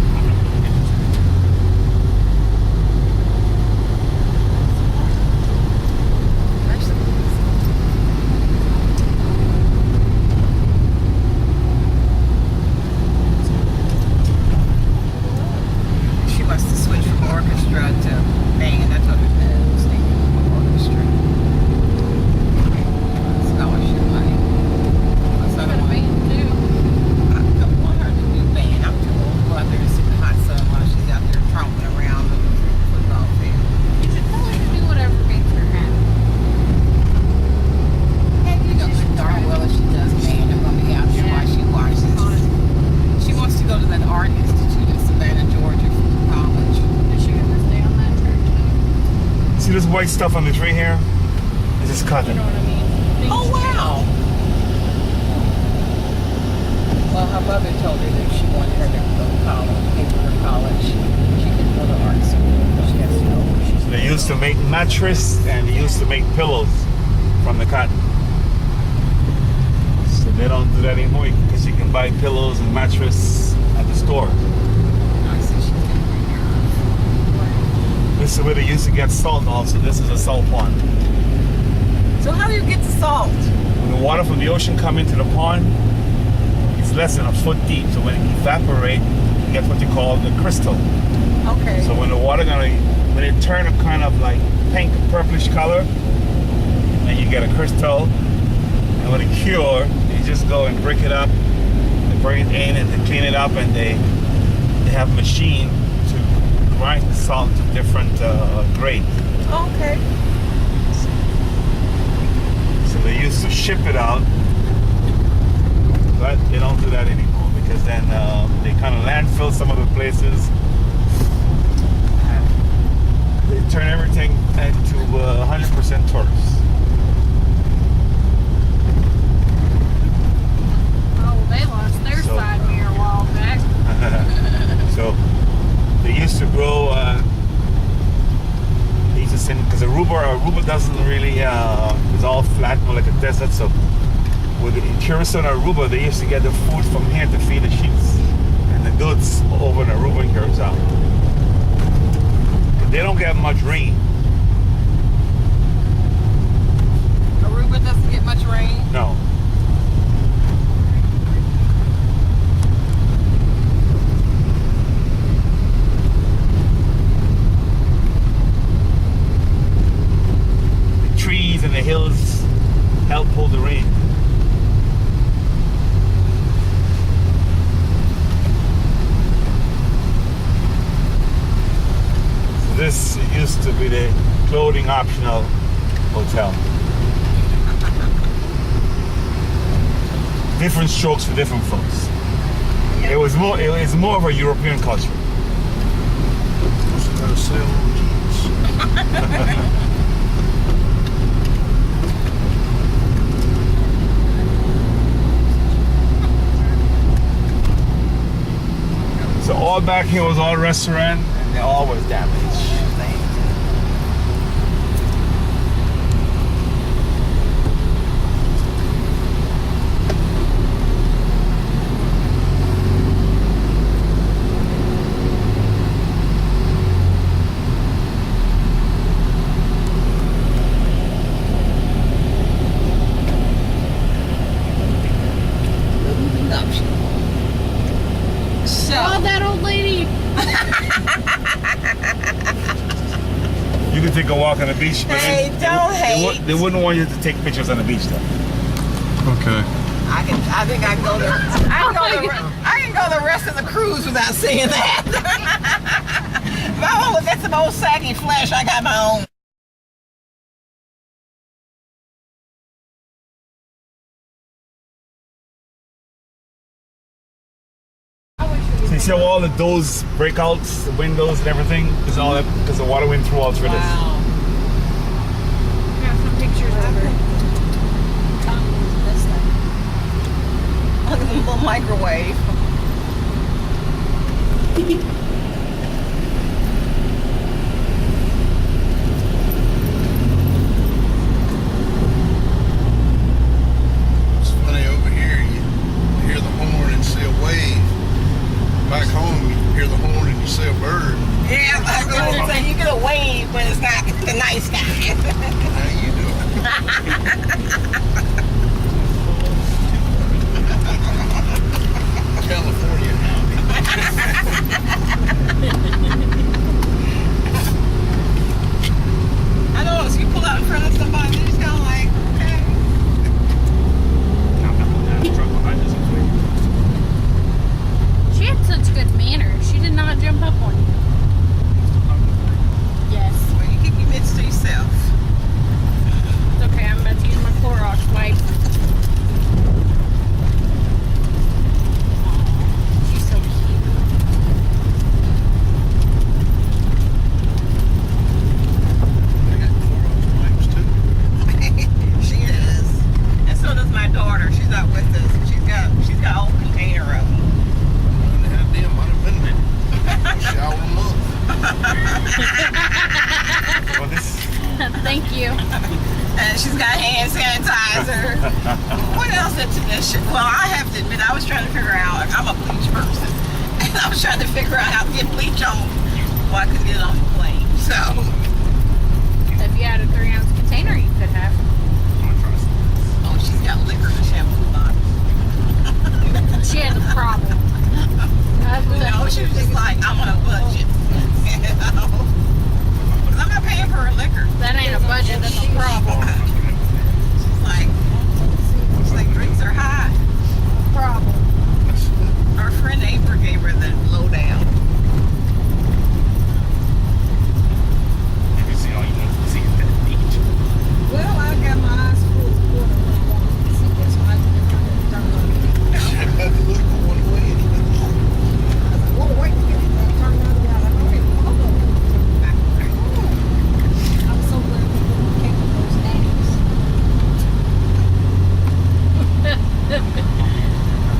She must have switched from orchestra to band. That's what it is. Orchestra. Scholarship money. That's not Got a money. band too. I don't want her to do band. I'm too old to go out there to sit in the hot sun while she's out there tromping around the football field. You should tell her to do whatever makes her happy. Heck, you know good darn well if she does band, I'm gonna be out there while she watches. She wants to go to that art institute in Savannah, Georgia for college. Is she gonna stay on that track too? See this white stuff on the tree here? This is You cotton. know what I mean? Oh wow! Well, her mother told her that she wanted her to go to college, pay for her college. She can go to art school, but she has to know where she's They used to make mattress and they used to make pillows from the cotton. So they don't do that anymore because you can buy pillows and mattress at the store. I see she's going to bring her. This is where they used to get salt also. This is a salt pond. So how do you get the salt? When the water from the ocean come into the pond, it's less than a foot deep. So when it evaporates, you get what you call the crystal. Okay. So when the water when it turn a kind of like pink purplish color, then you get a crystal. And when it cure, you just go and break it up, they bring it in and they clean it up, and they have a machine to grind the salt to different grades. Okay. So they used to ship it out, but they don't do that anymore because then they kind of landfill some of the places. And they turn everything into 100% tourists. Oh, they lost their So- side mirror a while back. So they used to grow. They used to send because Aruba doesn't really. It's all flat, more like a desert. So with in Curacao and Aruba, they used to get the food from here to feed the sheep and the goats over in Aruba and Curacao. They don't get much rain. Aruba doesn't get much rain. No. The trees and the hills help hold the rain. This used to be the clothing optional hotel. Different strokes for different folks. It was more of a European culture. Also got to sell on jeans. So all back here was all restaurant and they all was damaged. Oh, that old lady. You can take a walk on the beach, but Hey, don't hate. They wouldn't want you to take pictures on the beach though. Okay. I think I can go there. I can go the rest of the cruise without seeing that. If I want to look at some old saggy flesh, I got my own. So you see how all of those breakouts, the windows and everything, is all that because the water went through all through this. Wow. Got some pictures of her. Look at the little microwave. It's funny over here, you hear the horn and see a wave. Back home, you hear the horn and you see a bird. Yeah, I was gonna say you get a wave, but it's not the nice guy. How you doing? California I know, so you pull out in front of somebody, they're just kind of like, okay. I'm not putting that truck behind us. She had such good manners. She did not jump up on you. Yes. Well, you keep your mitts to yourself. It's okay. I'm about to use my Clorox wipe. She's so cute. They got Clorox wipes too. She is. And so does my daughter. She's not with us. She's got a whole container of them. And that damn might have been a shower a month. Well, this Thank you. And she's got hand sanitizer. What else into this shit? Well, I have to admit, I was trying to figure out, like, I'm a bleach person. And I was trying to figure out how to get bleach on. Well, I couldn't get it on the plane. So, If you had a 3-ounce container, you could have. oh, she's got liquor and shampoo bottles. She had a problem. No, she was just like, I'm on a budget. You know? 'Cause I'm not paying for her liquor. That ain't a budget, that's a problem. She's like drinks are high. Problem. Our friend April gave her the lowdown. You see all you want to see is that beach. Well, I got my eyes full of water when I wanted to see this, so I didn't turn on the I had to look for one way and he went, Whoa, wait a minute. I turned around and I was like, okay, hold on. I'm so glad we came with those names.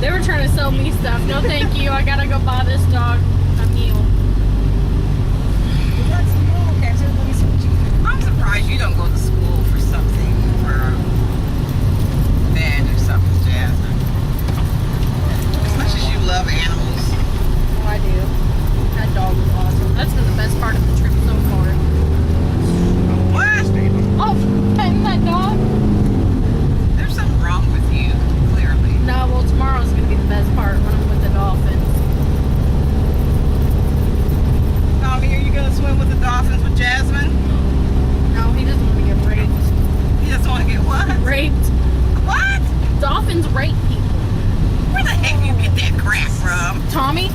They were trying to sell me stuff. No, thank you. I gotta go buy this dog a meal. We got some more cats. Everybody see what you got. I'm surprised you don't go to school for something for band or something, Jasmine. As much as you love animals. Oh, I do. That dog was awesome. That's been the best part of the trip so far. raped. What? Dolphins rape people. Where the heck you get that crap from? Tommy,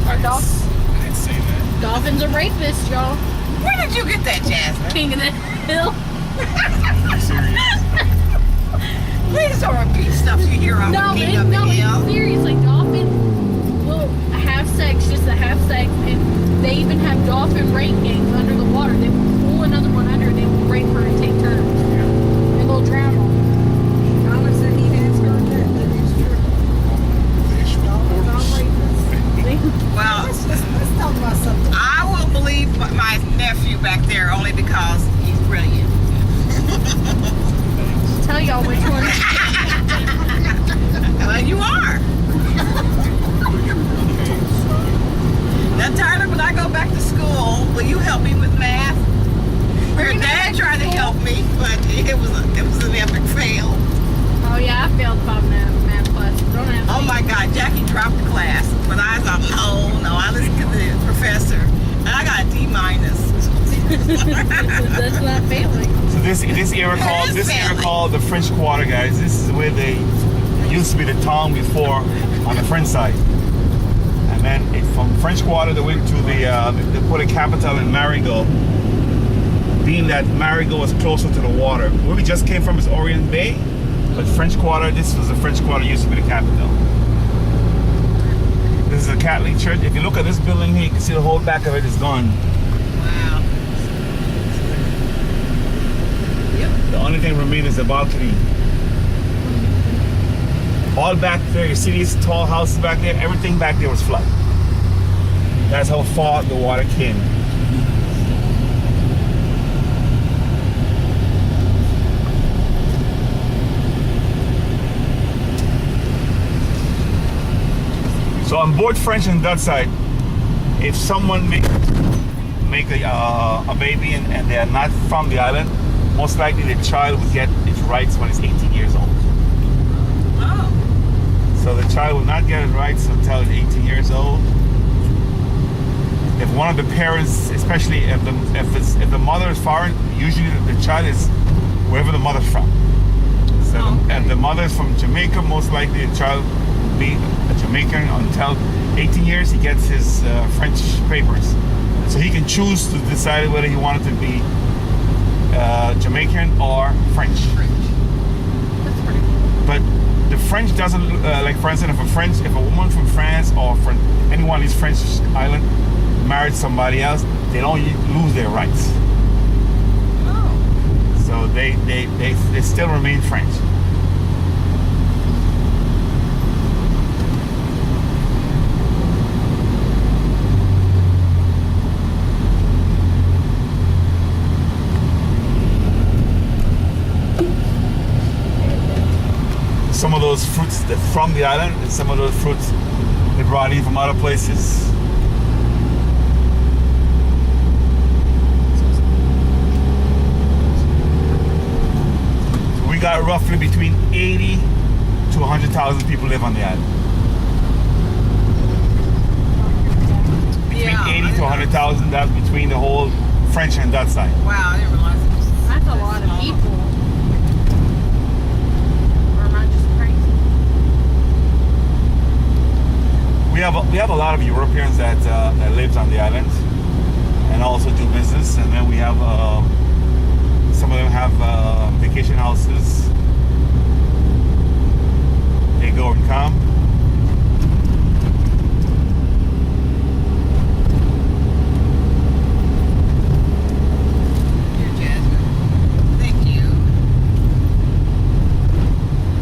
I didn't say that. dolphins are rapists, y'all. Where did you get that, Jasmine? King of the hill. I'm serious. Please don't repeat stuff you hear on No, the King of the Hill. seriously, dolphins will have sex, just to have sex, and they even have dolphin rape gangs under the water. They will pull another one under, and they will rape her and take turns. And they'll drown her. Thomas said he has heard that. That is true. Dolphins are rapists. Well, Let's talk about something. I will believe my nephew back there only because he's brilliant. Tell y'all which one. Well, you are. Now, Tyler, when I go back to school, will you help me with math? Your dad tried to help me, but it was an epic fail. Oh yeah, I failed 5 math classes. Don't ask Oh me. my God, Jackie dropped the class. But I thought, no, I listened to the professor, and I got a D minus. That's not failing. So this area called the French Quarter, guys. This is where they used to be the town before on the French side. And then from French Quarter they went to they put a capital in Marigot. Being that Marigot was closer to the water. Where we just came from is Orient Bay, but French Quarter, this was the French Quarter, used to be the capital. This is a Catholic church. If you look at this building here, you can see the whole back of it is gone. Wow. The only thing remaining is the balcony. All back there, you see these tall houses back there? Everything back there was flooded. That's how far the water came. So on both French and Dutch side, if someone make a baby and they are not from the island, most likely the child will get its rights when it's 18 years old. Oh. So the child will not get its rights until it's 18 years old. If one of the parents, especially if the mother is foreign, usually the child is wherever the mother's from. So if the mother is from Jamaica, most likely the child will be a Jamaican until 18 years. He gets his French papers, so he can choose to decide whether he wanted to be Jamaican or French. That's pretty cool. But the French doesn't like, for instance, if a woman from France or from any one of these French islands married somebody else, they don't lose their rights. Oh. So they still remain French. Some of those fruits that from the island, and some of those fruits they brought in from other places. So we got roughly between 80 to 100,000 people live on the island. Between 80 to 100,000, that's between the whole French and Dutch side. Wow, I didn't realize it was That's a lot of small. people. Or am I just crazy? We have a lot of Europeans that lives on the island and also do business, and then we have some of them have vacation houses. They go and come. Here, Jasmine. Thank you.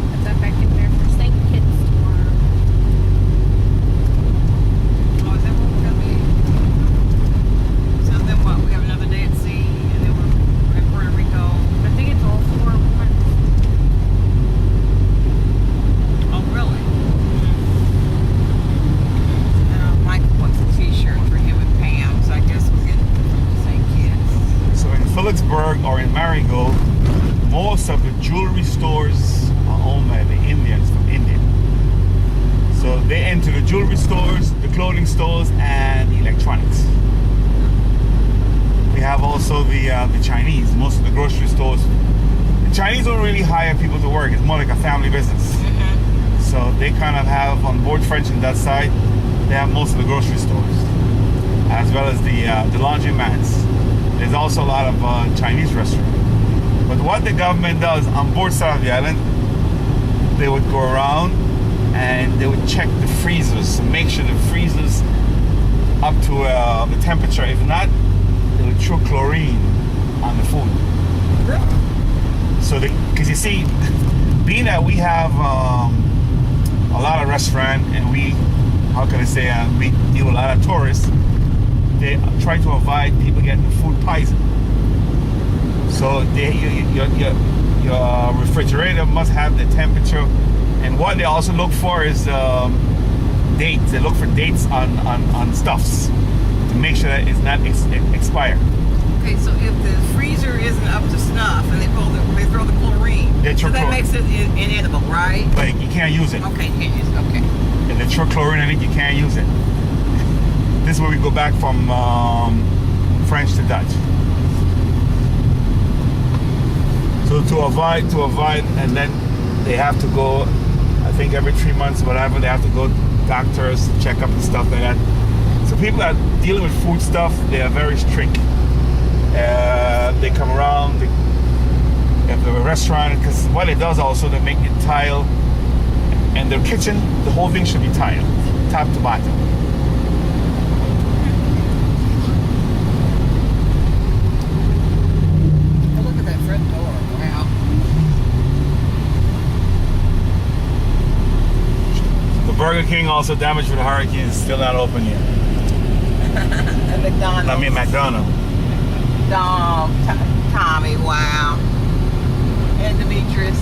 Put that back in there for St. Kitts tomorrow. Oh, is that what we're gonna be? So then what? We have another day at sea, and then we're in Puerto Rico. I think it's all 4 months. Oh, really? Mike wants a T-shirt for him and Pam, so I guess we'll get St. Kitts. So in Phillipsburg or in Marigot, most of the jewelry stores are owned by the Indians from India. So they enter the jewelry stores, the clothing stores, and electronics. We have also the Chinese. Most of the grocery stores The Chinese don't really hire people to work. It's more like a family business. So they kind of have on board French on that side. They have most of the grocery stores, as well as the laundromats. There's also a lot of Chinese restaurants. But what the government does on board side of the island, they would go around and they would check the freezers, make sure the freezers up to the temperature. If not, they would throw chlorine on the food. So, because you see, being that we have a lot of restaurant and we, how can I say, we deal with a lot of tourists, they try to avoid people getting food poisoning. So your refrigerator must have the temperature, and what they also look for is dates. They look for dates on stuffs to make sure that it's not expired. Okay, so if the freezer isn't up to snuff and they throw the chlorine, so that makes it inedible, right? Like you can't use it. Okay, you can't use it. Okay. If they throw chlorine in it, you can't use it. This is where we go back from French to Dutch. So to avoid, and then they have to go, I think every 3 months, whatever, they have to go to doctors, check up and stuff like that. So people that are dealing with food stuff, they are very strict. They come around, if they're a restaurant, because what it does also, they make it tile, and their kitchen, the whole thing should be tiled, top to bottom. Look at that front door. Wow. The Burger King, also damaged with the hurricane, is still not open yet. And McDonald's. I mean McDonald's. Tommy, wow. And Demetrius.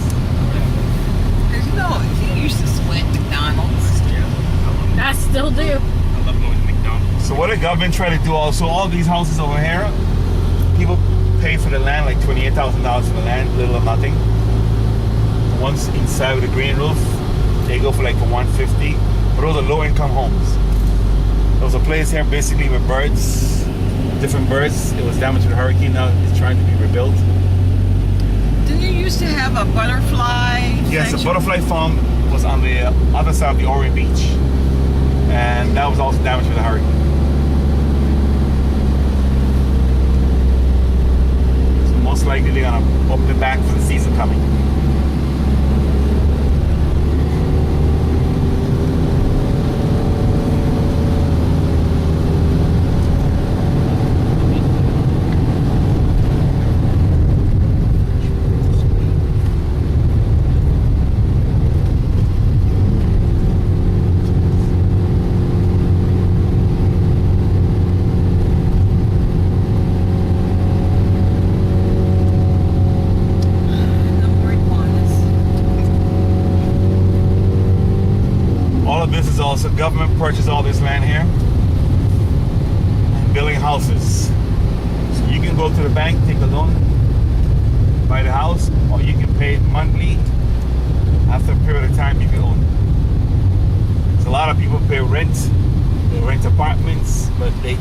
Because he used to sweat McDonald's. I still do. I love going to McDonald's. So what the government try to do also, all these houses over here, people pay for the land, like $28,000 for the land, little or nothing. Once inside with a green roof, they go for like for $150. But those are low income homes. There was a place here basically with birds, different birds. It was damaged with a hurricane, now it's trying to be rebuilt. Didn't you used to have a butterfly? Yes, the section? butterfly farm was on the other side of the Maho Beach. And that was also damaged with a hurricane. So most likely they're gonna open it back for the season coming. This is also government purchased all this land here and building houses. So you can go to the bank, take a loan, buy the house, or you can pay it monthly. After a period of time, you can own it. So a lot of people pay rent, they rent apartments, but they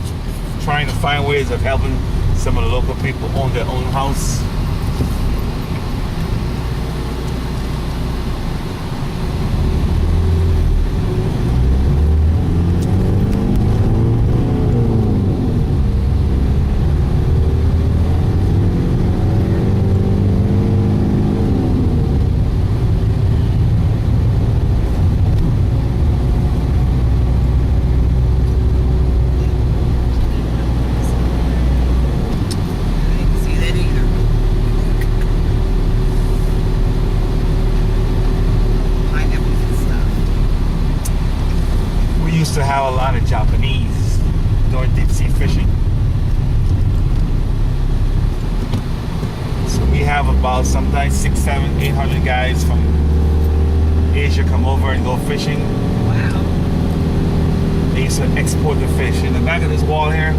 trying to find ways of helping some of the local people own their own house. To have a lot of Japanese doing deep sea fishing. So we have about sometimes 600, 700, 800 guys from Asia come over and go fishing. Wow. They used to export the fish. In the back of this wall here,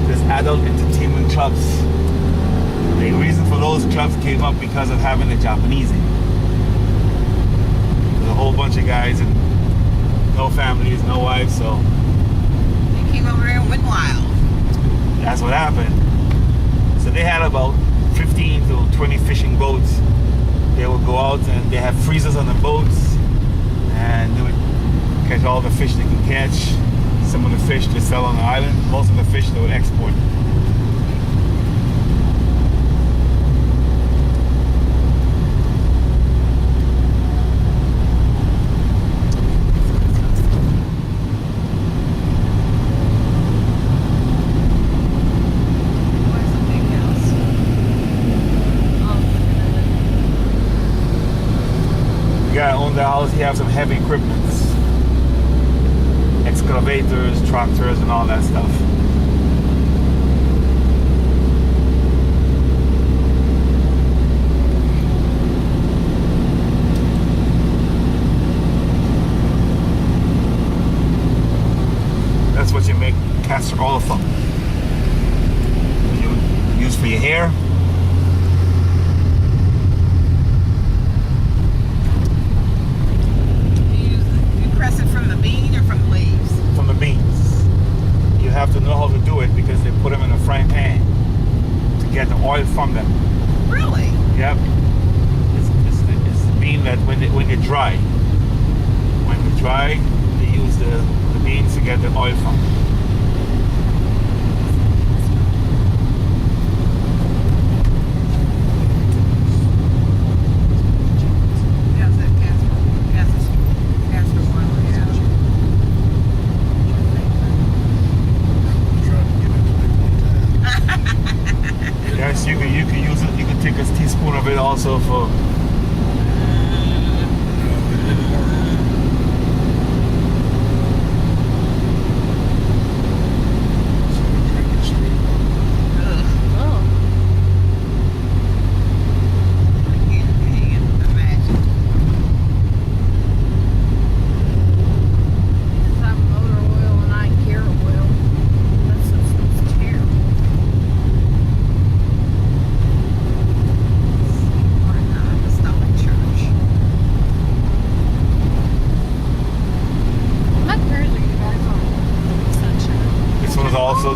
there's adult entertainment clubs. The reason for those clubs came up because of having the Japanese in. There's a whole bunch of guys and no families, no wives, so They came over here and went wild. that's what happened. So they had about 15 to 20 fishing boats. They would go out and they have freezers on the boats, and they would catch all the fish they can catch. Some of the fish they sell on the island. Most of the fish they would export. The guy owned the house, he has some heavy equipment. Excavators, tractors, and all that stuff. That's what you make castor oil from. You use for your hair. Press it from the bean or from the leaves? From the beans. You have to know how to do it because they put them in a frying pan to get the oil from them. Really? Yep. It's the bean that when they dry, they use the beans to get the oil from. Yes, you can use it. You can take a teaspoon of it also for.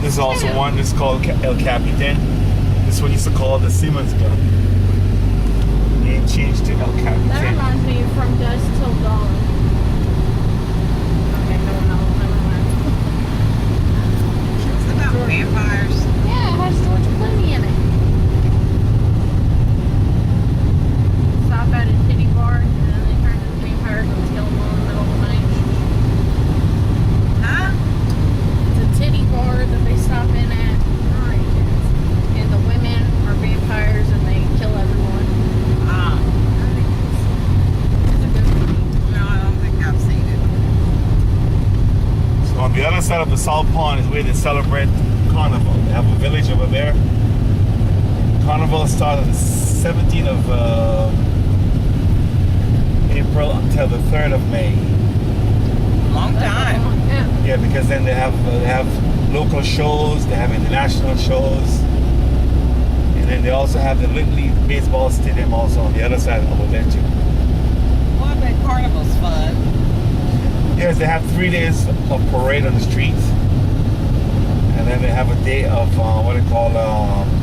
This is also one. This is called El Capitan. This one used to call the Siemens gun. They changed to El Capitan. That reminds me of From Dusk Till Dawn. Okay, no, never mind. It's about vampires. Yeah, it has George Clooney in it. Stop at a titty bar and then they turn into vampires and kill them all in the middle of the night. Huh? It's a titty bar that they stop in at night, and the women are vampires and they kill everyone. Ah. It's a good movie. No, I don't think I've seen it. So on the other side of the Salt Pond is where they celebrate Carnival. They have a village over there. Carnival starts on the 17th of April until the 3rd of May. Long time. Yeah. Yeah, because then they have local shows, they have international shows, and then they also have the Little League baseball stadium also on the other side over there too. Well, I bet Carnival's fun. Yes, they have 3 days of parade on the streets, and then they have a day of what they call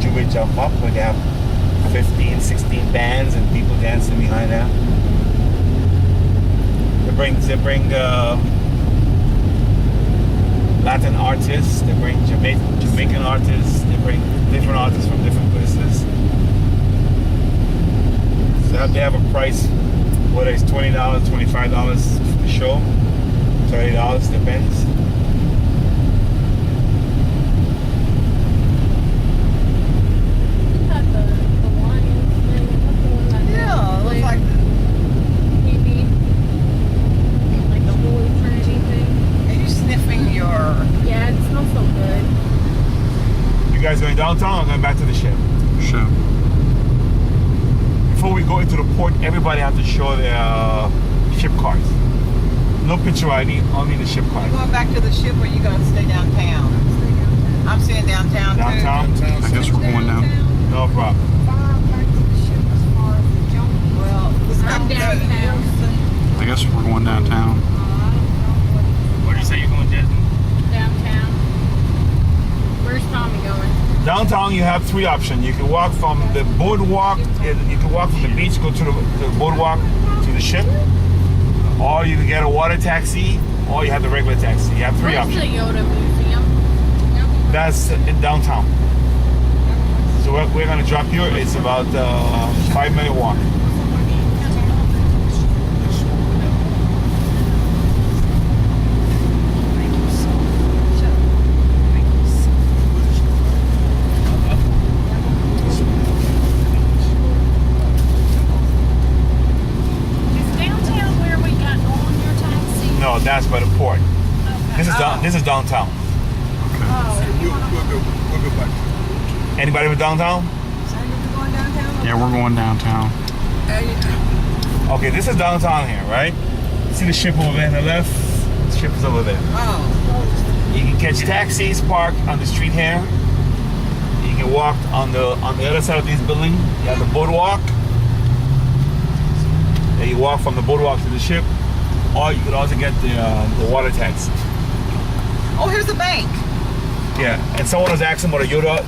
Jubilee Jump Up, where they have 15, 16 bands and people dancing behind them. They bring Latin artists, they bring Jamaican artists, they bring different artists from different places. So they have a price, whether it's $20, $25 for the show, $30, depends. Got the lions thing. What's the one that Yeah, it looks like TV? Like the Holy Trinity thing. Are you sniffing your... Yeah, it smells so good. You guys going downtown or going back to the ship? Sure. Before we go into the port, everybody has to show their ship cards. No picture ID, only the ship card. You going back to the ship or you going to stay downtown? I'm staying downtown too. Downtown? I guess we're going down. No problem. Well, I'm downtown. I guess we're going downtown. Where do you say you're going, Jasmine? Downtown. Where's Tommy going? Downtown, you have three options. You can walk from the boardwalk. You can walk from the beach, go to the boardwalk to the ship, or you can get a water taxi, or you have the regular taxi. You have three Where's the options. Yoda Museum? That's in downtown. So we're gonna drop you. It's about 5-minute walk. Is downtown where we got on your taxi? No, that's by the port. This is downtown. We'll go back. Anybody with downtown? Yeah, we're going downtown. Okay, this is downtown here, right? See the ship over there on the left? The ship is over there. Oh. You can catch taxis parked on the street here. You can walk on the other side of this building. You have the boardwalk. Then you walk from the boardwalk to the ship, or you could also get the water taxi. Oh, here's the bank. Yeah, and someone was asking about a Yoda